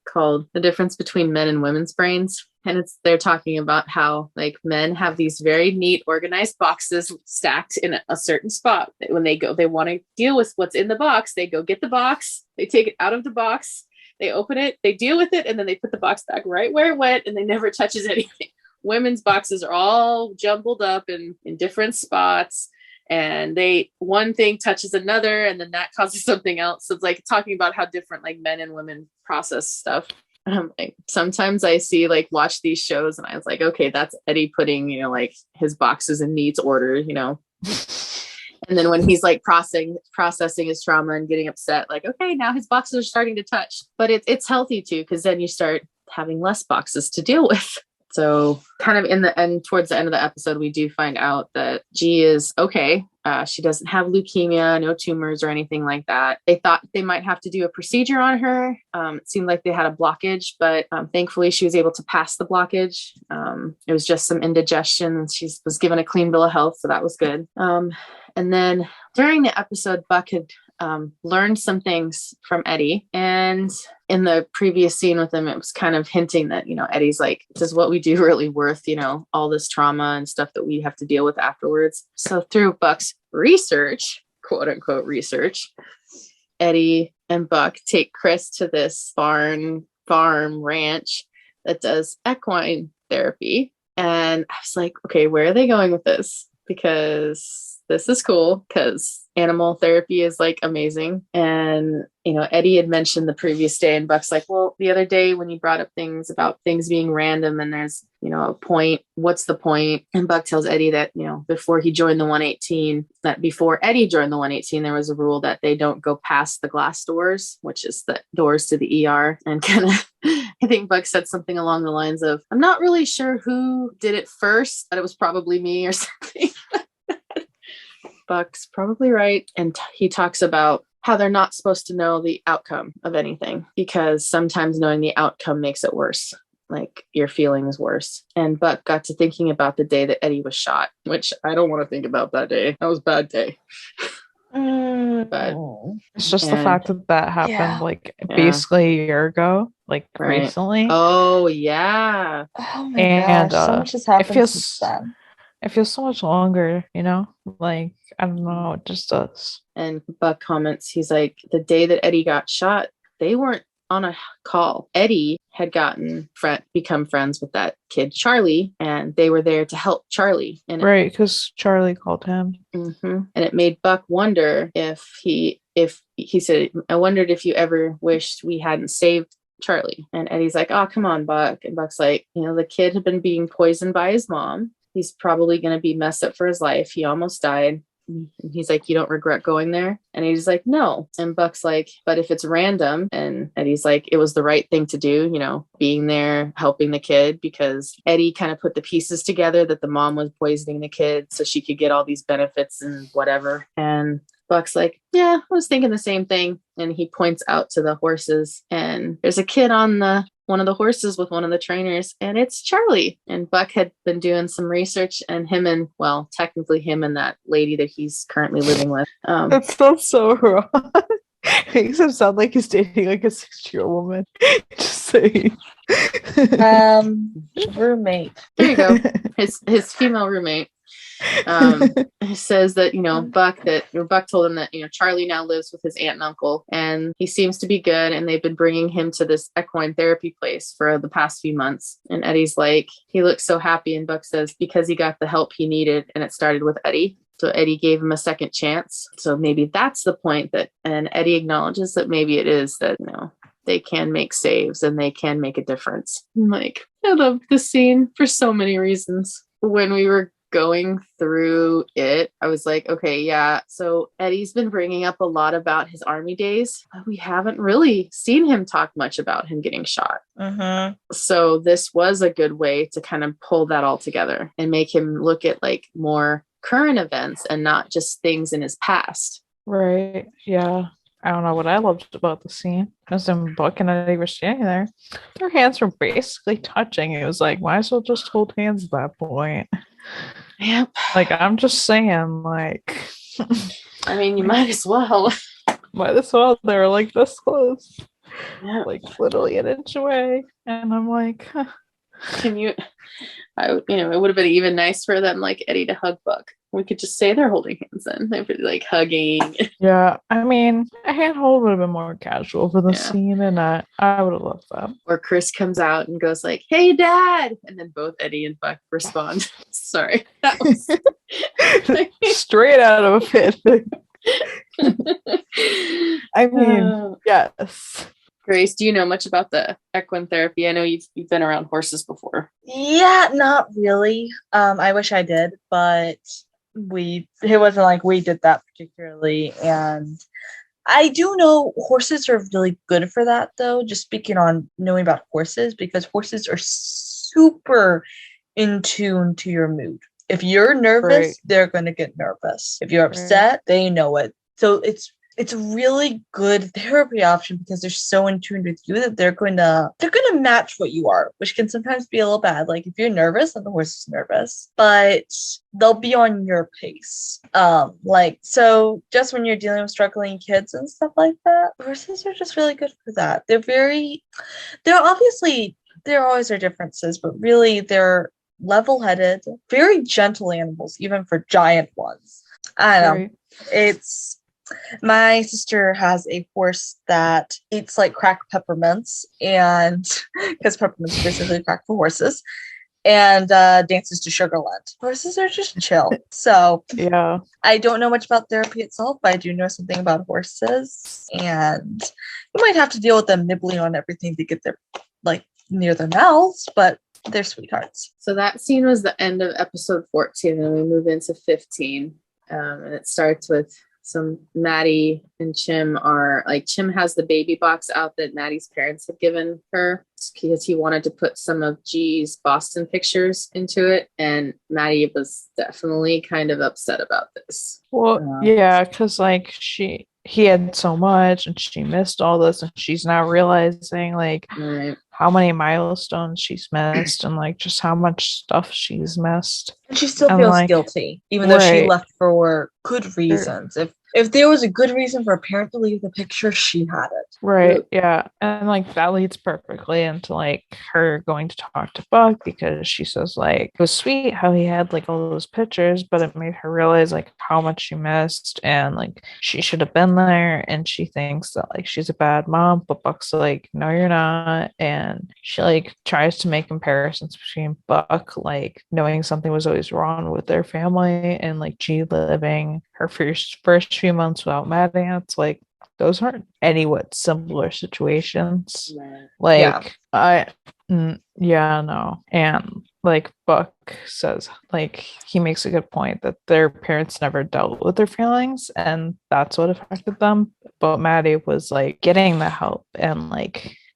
called The Difference Between Men and Women's Brains. And they're talking about how like men have these very neat organized boxes stacked in a certain spot. When they want to deal with what's in the box, they go get the box, they take it out of the box, they open it, they deal with it, and then they put the box back right where it went, and they never touches anything. Women's boxes are all jumbled up in different spots, and one thing touches another, and then that causes something else. So it's like talking about how different like men and women process stuff. Like sometimes I see like watch these shows and I was like, okay, that's Eddie putting, like his boxes in neat order, and then when he's like processing his trauma and getting upset, like, okay, now his boxes are starting to touch. But it's healthy too, because then you start having less boxes to deal with. So kind of in the end, towards the end of the episode, we do find out that G is okay. She doesn't have leukemia, no tumors or anything like that. They thought they might have to do a procedure on her. It seemed like they had a blockage, but thankfully she was able to pass the blockage. It was just some indigestion, and she was given a clean bill of health, so that was good. And then during the episode, Buck had learned some things from Eddie, and in the previous scene with him, it was kind of hinting that, Eddie's like, is what we do really worth, all this trauma and stuff that we have to deal with afterwards. So through Buck's research, quote unquote research, Eddie and Buck take Chris to this farm ranch that does equine therapy. And I was like, okay, where are they going with this? Because this is cool, because animal therapy is like amazing. And, Eddie had mentioned the previous day, and Buck's like, well, the other day when you brought up things about things being random and there's, a point, what's the point? And Buck tells Eddie that, before he joined the 118, that before Eddie joined the 118, there was a rule that they don't go past the glass doors, which is the doors to the ER. And kind of, I think Buck said something along the lines of, I'm not really sure who did it first, but it was probably me or something. Buck's probably right. And he talks about how they're not supposed to know the outcome of anything, because sometimes knowing the outcome makes it worse. Like your feelings worse. And Buck got to thinking about the day that Eddie was shot, which I don't want to think about that day. That was a bad day. But it's just the fact that happened basically a year ago, like recently. Oh yeah. Oh my gosh, so much has happened since then. It feels so much longer, like, I don't know, it just does. And Buck comments, he's like, the day that Eddie got shot, they weren't on a call. Eddie had become friends with that kid, Charlie, and they were there to help Charlie. And right, because Charlie called him. Mm-hmm. And it made Buck wonder if he said, I wondered if you ever wished we hadn't saved Charlie. And Eddie's like, oh, come on, Buck. And Buck's like, the kid had been being poisoned by his mom. He's probably going to be messed up for his life. He almost died. And he's like, you don't regret going there? And he's like, no. And Buck's like, but if it's random, and Eddie's like, it was the right thing to do, being there, helping the kid, because Eddie kind of put the pieces together that the mom was poisoning the kid so she could get all these benefits and whatever. And Buck's like, yeah, I was thinking the same thing. And he points out to the horses, and there's a kid on one of the horses with one of the trainers, and it's Charlie. And Buck had been doing some research, and technically him and that lady that he's currently living with. That sounds so wrong. It makes him sound like he's dating like a 60-year-old woman. Just saying. Roommate. There you go. His female roommate. He says that, Buck told him that, Charlie now lives with his aunt and uncle, and he seems to be good, and they've been bringing him to this equine therapy place for the past few months. And Eddie's like, he looks so happy, and Buck says, because he got the help he needed, and it started with Eddie. So Eddie gave him a second chance. So maybe that's the point and Eddie acknowledges that maybe it is that, they can make saves and they can make a difference. Like, I love this scene for so many reasons. When we were going through it, I was like, okay, yeah. So Eddie's been bringing up a lot about his army days, but we haven't really seen him talk much about him getting shot. So this was a good way to kind of pull that all together and make him look at like more current events and not just things in his past. Right. Yeah. I don't know what I loved about the scene. Because in Buck and Eddie were standing there. Their hands were basically touching. It was like, might as well just hold hands at that point. Yep. Like, I'm just saying, like... I mean, you might as well. Might as well. They were like this close. Yeah. Like, literally an inch away. And I'm like... Huh. Can you... it would have been even nice for them, like Eddie, to hug Buck. We could just say they're holding hands then. They'd be like hugging. Yeah, I mean, a handhold would have been more casual for the scene, and I would have loved that. Or Chris comes out and goes like, "Hey, Dad!" And then both Eddie and Buck respond. Sorry, that was straight out of a pit. I mean, yes. Grace, do you know much about the equine therapy? I know you've been around horses before. Yeah, not really. I wish I did, but it wasn't like we did that particularly. And I do know horses are really good for that, though. Just speaking on knowing about horses, because horses are super in tune to your mood. If you're nervous, they're going to get nervous. If you're upset, they know it. So it's a really good therapy option because they're so in tune with you that they're going to match what you are, which can sometimes be a little bad. Like if you're nervous, then the horse is nervous, but they'll be on your pace. So just when you're dealing with struggling kids and stuff like that, horses are just really good for that. There always are differences, but really they're level-headed, very gentle animals, even for giant ones. I don't know. My sister has a horse that eats like cracked peppermints, and because peppermints basically crack for horses, and dances to Sugarland. Horses are just chill. So yeah, I don't know much about therapy itself, but I do know something about horses, and you might have to deal with them nibbling on everything to get their near their mouths, but they're sweethearts. So that scene was the end of episode 14, and we move into 15, and it starts with some Maddie and Chim Chim has the baby box out that Maddie's parents had given her because he wanted to put some of G's Boston pictures into it, and Maddie was definitely kind of upset about this. Well, yeah, because he had so much and she missed all this, and she's now realizing how many milestones she's missed and just how much stuff she's missed. And she still feels guilty, even though she left for good reasons. If there was a good reason for a parent to leave the picture, she had it. Right, yeah. And that leads perfectly into her going to talk to Buck, because she says it was sweet how he had all those pictures, but it made her realize how much she missed, and she should have been there, and she thinks that she's a bad mom, but Buck's no, you're not. And she tries to make comparisons between Buck knowing something was always wrong with their family, and G living her first few months without Maddie. It's those aren't anywhat similar situations. No. And Buck says he makes a good point that their parents never dealt with their feelings, and that's what affected them. But Maddie was getting the help and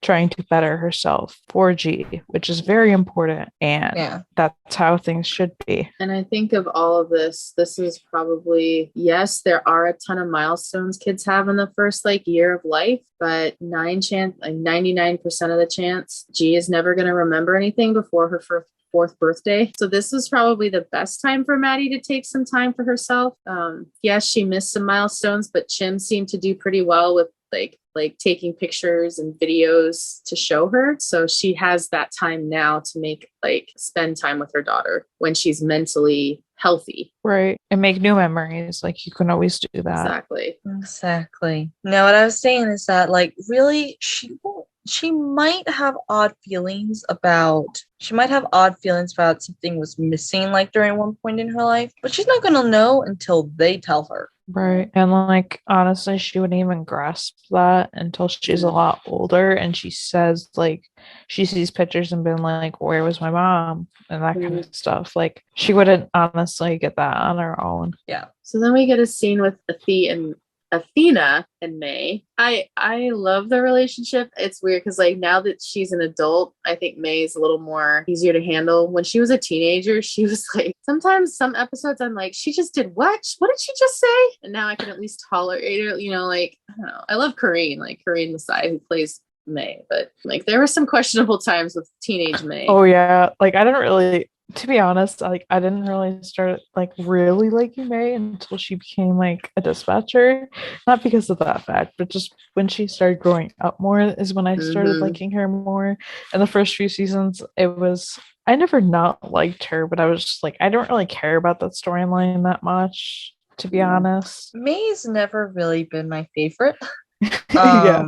trying to better herself for G, which is very important, and that's how things should be. And I think of all of this is probably, yes, there are a ton of milestones kids have in the first year of life, but 99% of the chance G is never going to remember anything before her fourth birthday. So this is probably the best time for Maddie to take some time for herself. Yes, she missed some milestones, but Chim seemed to do pretty well with taking pictures and videos to show her. So she has that time now to spend time with her daughter when she's mentally healthy. Right. And make new memories. You can always do that. Exactly. Now, what I was saying is that really she might have odd feelings about something was missing during one point in her life, but she's not going to know until they tell her. Right. And like honestly, she wouldn't even grasp that until she's a lot older and she says like she sees pictures and been like, where was my mom? And that kind of stuff. Like she wouldn't honestly get that on her own. Yeah. So then we get a scene with Athena and May. I love their relationship. It's weird because like now that she's an adult, I think May's a little more easier to handle. When she was a teenager, she was like, sometimes some episodes I'm like, she just did what? What did she just say? And now I can at least tolerate it. You know, like I don't know. I love Corinne, like Corinne Masai, who plays May, but like there were some questionable times with teenage May. Oh yeah, like I didn't really, to be honest, like I didn't really start like really liking May until she became like a dispatcher. Not because of that fact, but just when she started growing up more is when I started liking her more. In the first few seasons, I never not liked her, but I was just like I don't really care about that storyline that much, to be honest. May's never really been my favorite. Yeah.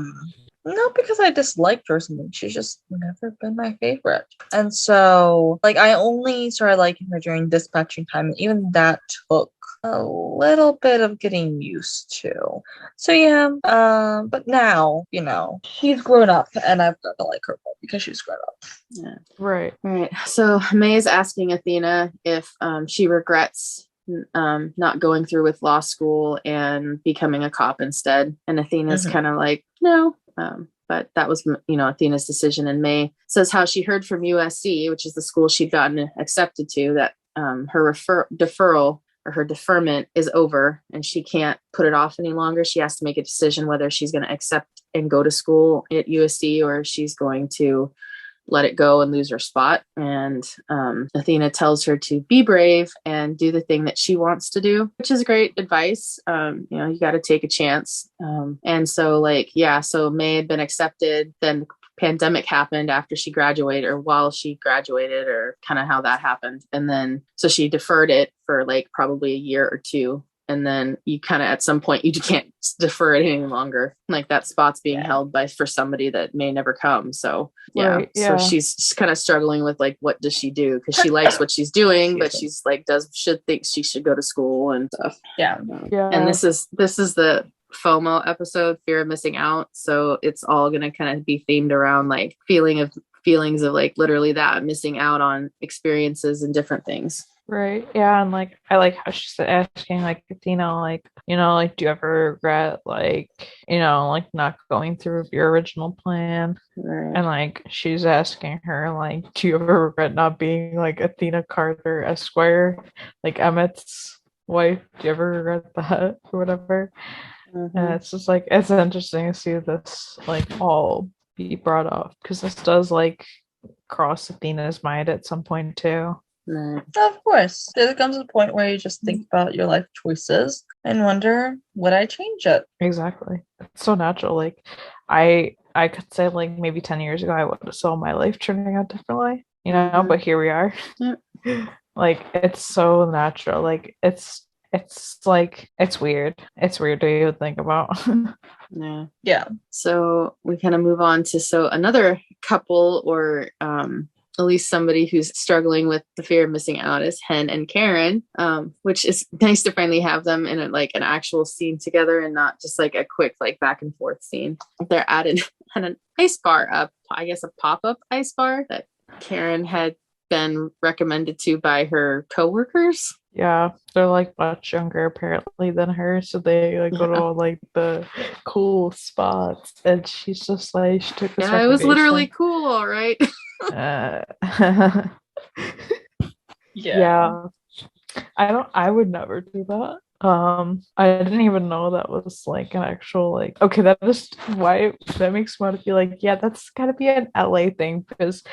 Not because I disliked her or something. She's just never been my favorite. And so, like, I only started liking her during dispatching time. And even that took a little bit of getting used to. So, yeah. But now, you know, she's grown up and I've got to like her more because she's grown up. Yeah. Right. Right. So May is asking Athena if she regrets not going through with law school and becoming a cop instead. And Athena's kind of like, no. But that was, you know, Athena's decision. And May says how she heard from USC, which is the school she'd gotten accepted to, that her deferral or her deferment is over and she can't put it off any longer. She has to make a decision whether she's going to accept and go to school at USC or she's going to let it go and lose her spot. And Athena tells her to be brave and do the thing that she wants to do, which is great advice. You know, you got to take a chance. And so like, yeah, so May had been accepted, then the pandemic happened after she graduated or while she graduated or kind of how that happened. And then, so she deferred it for like probably a year or two. And then you kind of at some point you can't defer it any longer. Like that spot's being held for somebody that may never come. So so she's kind of struggling with like what does she do, because she likes what she's doing, but she's like should think she should go to school and stuff. And this is the FOMO episode, fear of missing out. So it's all gonna kind of be themed around like feelings of like literally that missing out on experiences and different things. Right. Yeah. And like, I like how she's asking, like, Athena, like, you know, like, do you ever regret, like, you know, like not going through with your original plan? Right. And like, she's asking her, like, do you ever regret not being like Athena Carter Esquire, like Emmett's wife? Do you ever regret that or whatever? And it's just like, it's interesting to see this, like, all be brought up because this does, like, cross Athena's mind at some point, too. Of course. There comes a point where you just think about your life choices and wonder, would I change it? Exactly. It's so natural. Like I could say like maybe 10 years ago I would have saw my life turning out differently, you know, but here we are. Like it's so natural. Like it's like it's weird. It's weird to even think about. Yeah. So we kind of move on to another couple or at least somebody who's struggling with the fear of missing out is Hen and Karen, which is nice to finally have them in an actual scene together and not just like a quick like back and forth scene. They're at an ice bar, I guess a pop-up ice bar that Karen had been recommended to by her coworkers. Yeah, they're like much younger apparently than her, so they like go to all like the cool spots, and she's just like she took this. Yeah, it was literally cool, all right. Yeah. I would never do that. I didn't even know that was like an actual like okay, that is why that makes me want to feel like, yeah, that's gotta be an LA thing because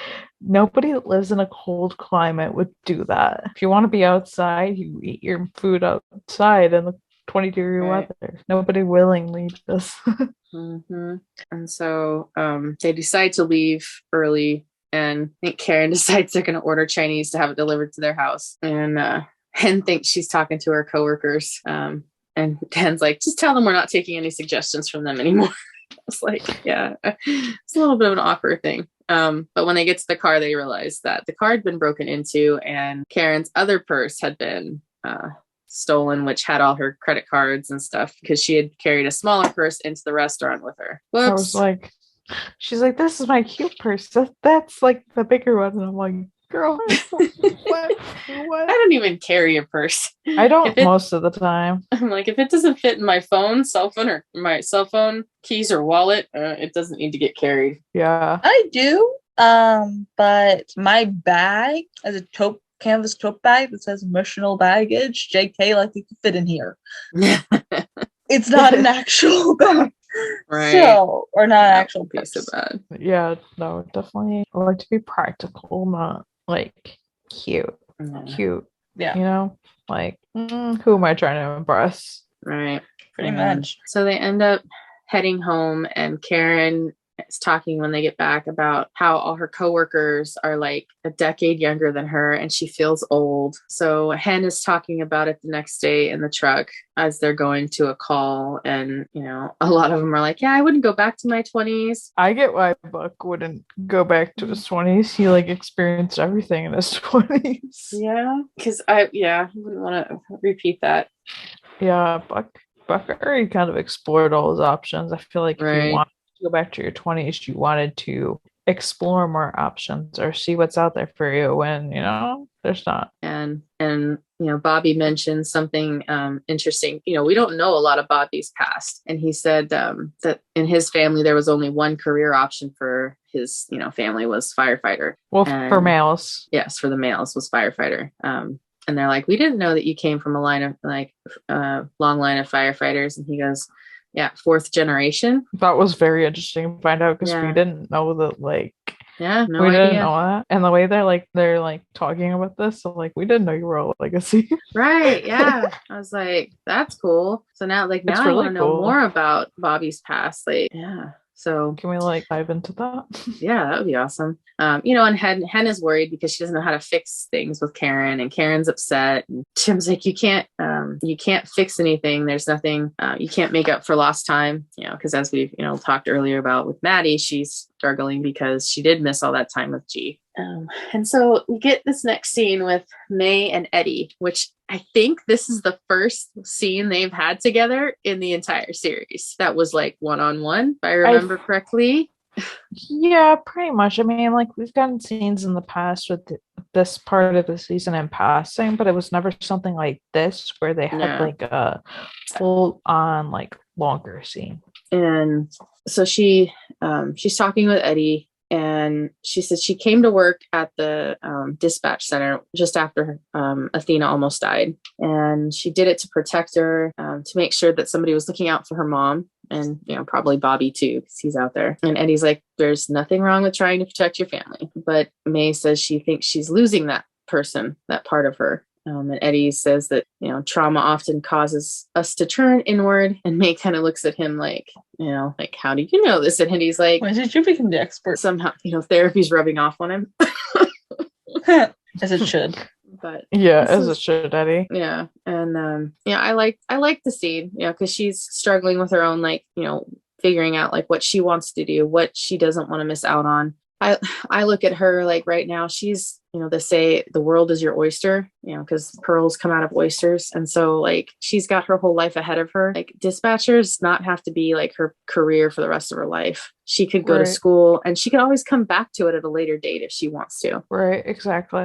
nobody that lives in a cold climate would do that. If you want to be outside, you eat your food outside in the 20-degree weather. Nobody willingly does. And so they decide to leave early, and I think Karen decides they're going to order Chinese to have it delivered to their house. And Hen thinks she's talking to her coworkers. And Hen's like, just tell them we're not taking any suggestions from them anymore. I was like, yeah, it's a little bit of an awkward thing. But when they get to the car, they realize that the car had been broken into and Karen's other purse had been stolen, which had all her credit cards and stuff because she had carried a smaller purse into the restaurant with her. Whoops. I was like, she's like, this is my cute purse. That's like the bigger one. And I'm like, girl, what? I don't even carry a purse. I don't most of the time. I'm like, if it doesn't fit in my cell phone, keys or wallet, it doesn't need to get carried. Yeah. I do. But my bag as a canvas tote bag that says emotional baggage, JK, like it could fit in here. It's not an actual bag. Right. So, or not an actual piece of bag. Yeah, no, definitely. I like to be practical, not like cute. Cute. Yeah. You know? Like, who am I trying to impress? Right. Pretty much. So they end up heading home, and Karen is talking when they get back about how all her coworkers are like a decade younger than her and she feels old. So Hen is talking about it the next day in the truck as they're going to a call, and a lot of them are like, yeah, I wouldn't go back to my 20s. I get why Buck wouldn't go back to his 20s. He like experienced everything in his 20s. Yeah, because I wouldn't want to repeat that. Yeah, Buck already kind of explored all his options. I feel like if you want to go back to your 20s, you wanted to explore more options or see what's out there for you when there's not. And Bobby mentioned something interesting. We don't know a lot of Bobby's past, and he said that in his family there was only one career option for his family was firefighter. Well, for males. Yes, for the males was firefighter. And they're like, we didn't know that you came from a line of long line of firefighters. And he goes, yeah, 4th generation. That was very interesting to find out because we didn't know that, like, no we idea. didn't know that. And the way they're talking about this, so like, we didn't know you were a legacy. Right. Yeah. I was like, that's cool. So now really I want to know more about Bobby's past. Like, yeah. So can we dive into that? Yeah, that would be awesome. And Hen is worried because she doesn't know how to fix things with Karen, and Karen's upset. And Tim's like, you can't fix anything. There's nothing, you can't make up for lost time, because as we've, talked earlier about with Maddie, she's struggling because she did miss all that time with G. And so we get this next scene with May and Eddie, which I think this is the first scene they've had together in the entire series. That was like one-on-one, if I remember correctly. Yeah, pretty much. I mean, like, we've gotten scenes in the past with this part of the season in passing, but it was never something like this where they had like a full-on longer scene. And so she's talking with Eddie, and she said she came to work at the dispatch center just after Athena almost died. And she did it to protect her, to make sure that somebody was looking out for her mom, and probably Bobby too, because he's out there. And Eddie's like, there's nothing wrong with trying to protect your family. But May says she thinks she's losing that person, that part of her. And Eddie says that, trauma often causes us to turn inward. And May kind of looks at him like, how do you know this? And Eddie's like, when did you become the expert? Somehow, therapy's rubbing off on him. As it should. But as it should, Eddie. Yeah. And I like the scene, because she's struggling with her own, figuring out what she wants to do, what she doesn't want to miss out on. I look at her right now, she's, they say the world is your oyster, because pearls come out of oysters. And so she's got her whole life ahead of her. Dispatchers not have to be her career for the rest of her life. She could go to school, and she can always come back to it at a later date if she wants to. Right, exactly.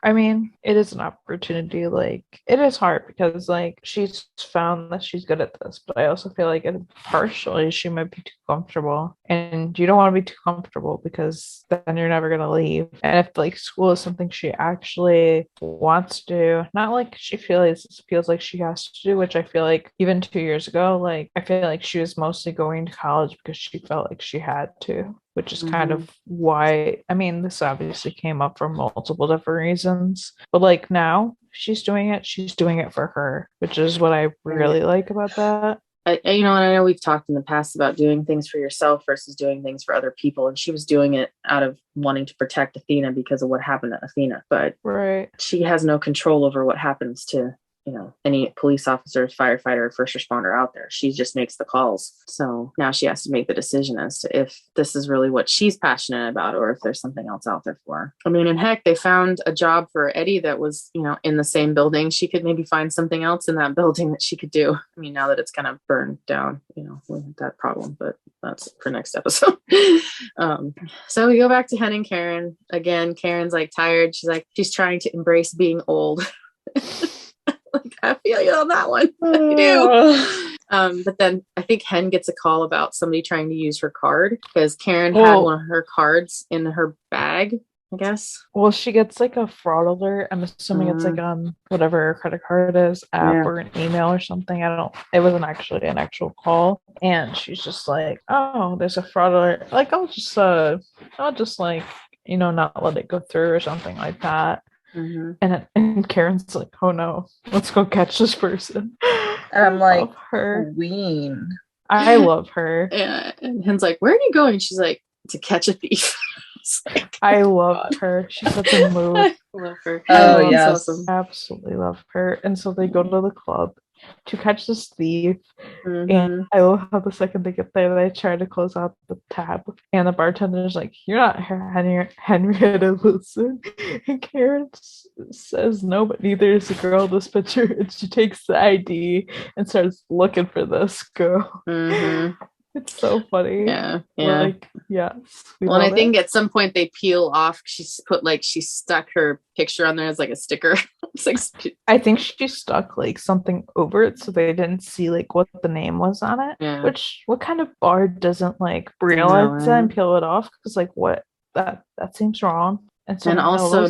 I mean, it is an opportunity. It is hard because she's found that she's good at this, but I also feel like partially she might be too comfortable, and you don't want to be too comfortable because then you're never going to leave. And if school is something she actually wants to do, not she feels like she has to do, which I feel like even 2 years ago, I feel like she was mostly going to college because she felt like she had to, which is kind of why, I mean, this obviously came up for multiple different reasons, but now she's doing it for her, which is what I really like about that. And I know we've talked in the past about doing things for yourself versus doing things for other people. And she was doing it out of wanting to protect Athena because of what happened to Athena. But she has no control over what happens to any police officers, firefighter, first responder out there. She just makes the calls. So now she has to make the decision as to if this is really what she's passionate about or if there's something else out there for her. I mean, and heck, they found a job for Eddie that was, in the same building. She could maybe find something else in that building that she could do. I mean, now that it's kind of burned down, with that problem, but that's for next episode. So we go back to Hen and Karen. Again, Karen's like tired. She's trying to embrace being old. I feel you on that one. I do. But then I think Hen gets a call about somebody trying to use her card because Karen had one of her cards in her bag, I guess. Well, she gets like a fraud alert. I'm assuming it's like whatever her credit card is, app or an email or something. It wasn't actually an actual call. And she's just like, oh, there's a fraud alert. Like, I'll just like, not let it go through or something like that. And Karen's like, oh no, let's go catch this person. And I'm like, her queen. I love her. Yeah. And Hen's like, where are you going? She's like, to catch a thief. I love her. She's such a move. I love her. Oh, yes. Awesome. Absolutely love her. And so they go to the club to catch this thief. And I love how the second they get there, they try to close out the tab. And the bartender's like, you're not Henrietta Wilson. And Karen says, no, but neither is the girl in this picture. And she takes the ID and starts looking for this girl. It's so funny. Yeah. Like, yes. Well, and I think at some point they peel off. She stuck her picture on there as like a sticker. It's like, I think she stuck like something over it so they didn't see like what the name was on it. Yeah. Which, what kind of bar doesn't like realize that and peel it off? Because like what that seems wrong. And also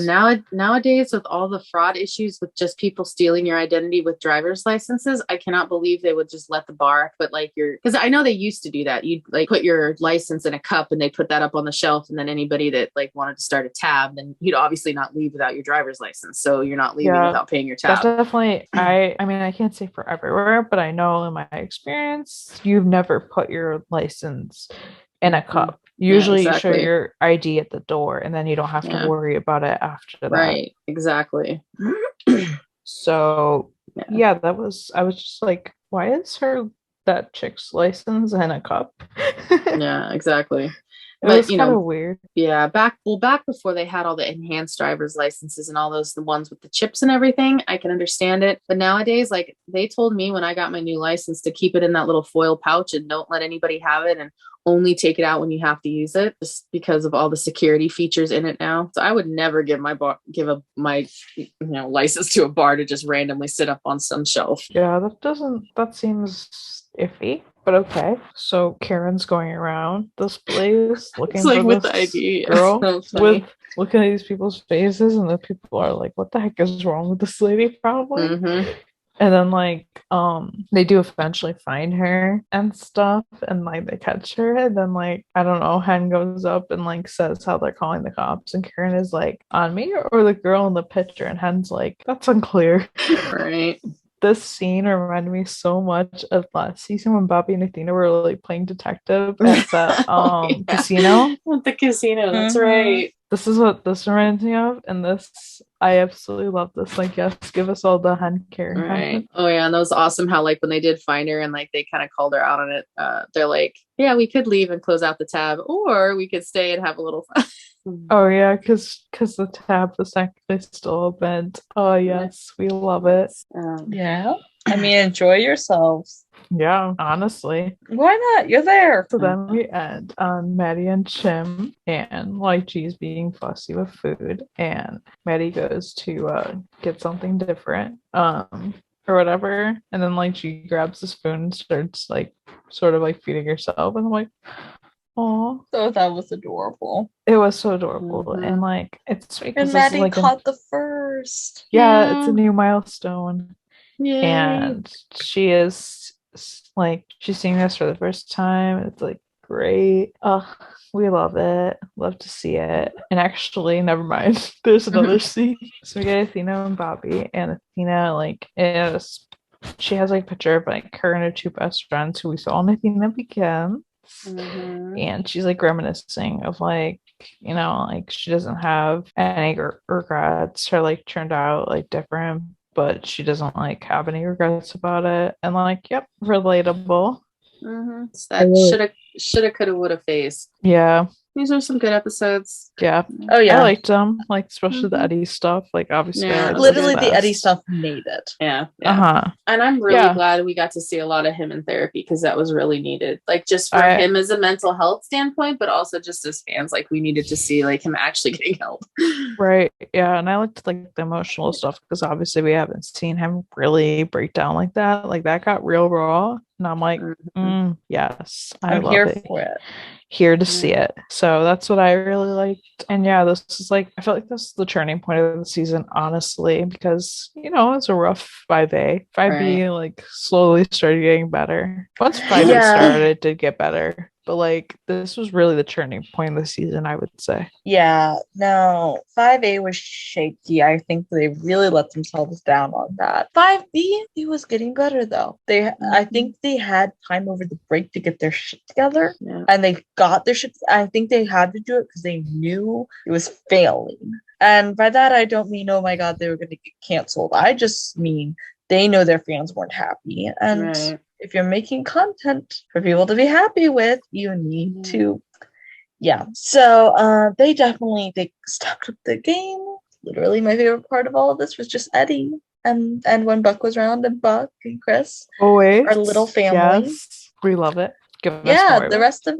nowadays with all the fraud issues with just people stealing your identity with driver's licenses, I cannot believe they would just let the bar put like because I know they used to do that. You'd like put your license in a cup and they put that up on the shelf, and then anybody that like wanted to start a tab, then you'd obviously not leave without your driver's license. So you're not leaving without paying your tab. That definitely, I mean, I can't say for everywhere, but I know in my experience, you've never put your license in a cup. Usually you show your ID at the door and then you don't have to worry about it after that. Right, exactly. So I was just like, why is that chick's license in a cup? Yeah, exactly. But it's kind of weird. Yeah, back before they had all the enhanced driver's licenses and all the ones with the chips and everything, I can understand it. But nowadays, like they told me when I got my new license to keep it in that little foil pouch and don't let anybody have it and only take it out when you have to use it, just because of all the security features in it now. So I would never give my license to a bar to just randomly sit up on some shelf. Yeah, that seems iffy. But okay, so Karen's going around this place looking for with this the ID. girl with looking at these people's faces, and the people are like, "What the heck is wrong with this lady?" Probably. And then like they do eventually find her and stuff, and like they catch her, and then like I don't know, Hen goes up and like says how they're calling the cops, and Karen is like, on me or the girl in the picture, and Hen's like, that's unclear. Right. This scene reminded me so much of last season when Bobby and Athena were like playing detective at that casino. At the casino, that's right. This is what this reminds me of, and this I absolutely love this. Like, yes, give us all the Hen Karen. Right. Oh yeah, and that was awesome. How like when they did find her and like they kind of called her out on it. They're like, yeah, we could leave and close out the tab, or we could stay and have a little fun. Oh yeah, because the tab is actually still open. Oh yes, we love it. Yeah, I mean, enjoy yourselves. Yeah, honestly. Why not? You're there. So then we end on Maddie and Chim, and Lychee's being fussy with food, and Maddie goes to get something different, or whatever, and then Lychee grabs the spoon and starts like sort of like feeding herself, and I'm like, oh, so that was adorable. It was so adorable, and like it's sweet. And Maddie like caught the first. Yeah, it's a new milestone. Yay. And she is like she's seeing this for the first time. It's like great. We love it. Love to see it. And actually, never mind. There's another scene. So we get Athena and Bobby, and Athena like she has like a picture of like her and her two best friends who we saw in Athena Begins. And she's like reminiscing of like, like she doesn't have any regrets. Her like turned out like different but she doesn't like have any regrets about it. And like, yep, relatable. Mm-hmm. It's that shoulda, coulda, woulda face. Yeah. These are some good episodes. Yeah. Oh yeah. I liked them, like especially the Eddie stuff. Like obviously, Yeah, literally the Eddie stuff made it. Yeah. Uh-huh. And I'm really glad we got to see a lot of him in therapy because that was really needed. Like just for him as a mental health standpoint, but also just as fans, like we needed to see like him actually getting help. Right. Yeah. And I liked like the emotional stuff because obviously we haven't seen him really break down like that. Like that got real raw. And I'm like, yes, I'm here for it. Here to see it. So that's what I really liked. And yeah, this is like, I feel like this is the turning point of the season, honestly, because, you know, it's a rough 5A. 5B like slowly started getting better. Once 5A started, it did get better. But like this was really the turning point of the season, I would say. Yeah, no, 5A was shaky. I think they really let themselves down on that. 5B, it was getting better though. I think they had time over the break to get their shit together, and they got their shit. I think they had to do it because they knew it was failing. And by that, I don't mean, oh my god, they were going to get canceled. I just mean they know their fans weren't happy, and if you're making content for people to be happy with, you need to, So they stepped up the game. Literally, my favorite part of all of this was just Eddie and when Buck was around, and Buck and Chris, our little family. Yes, we love it. The rest of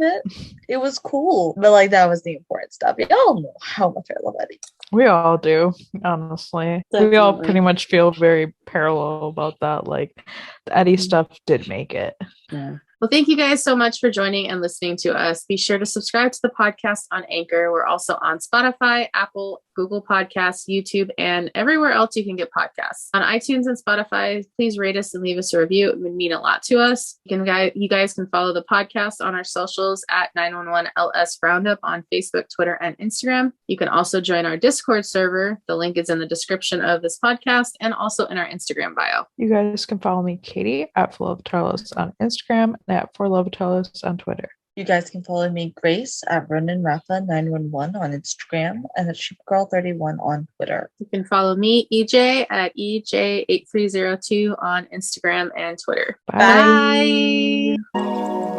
it was cool, but like that was the important stuff. Y'all know how much I love Eddie. We all do, honestly. Definitely. We all pretty much feel very parallel about that. Like the Eddie stuff did make it. Yeah. Well, thank you guys so much for joining and listening to us. Be sure to subscribe to the podcast on Anchor. We're also on Spotify, Apple, Google Podcasts, YouTube, and everywhere else you can get podcasts. On iTunes and Spotify, please rate us and leave us a review. It would mean a lot to us. You guys can follow the podcast on our socials at 911LS Roundup on Facebook, Twitter, and Instagram. You can also join our Discord server. The link is in the description of this podcast and also in our Instagram bio. You guys can follow me, Katie, at ForLoveTarlos on Instagram and at ForLoveTarlos on Twitter. You guys can follow me, Grace, at RonanRafa911 on Instagram and at SheepGirl31 on Twitter. You can follow me, EJ, at EJ8302 on Instagram and Twitter. Bye. Bye.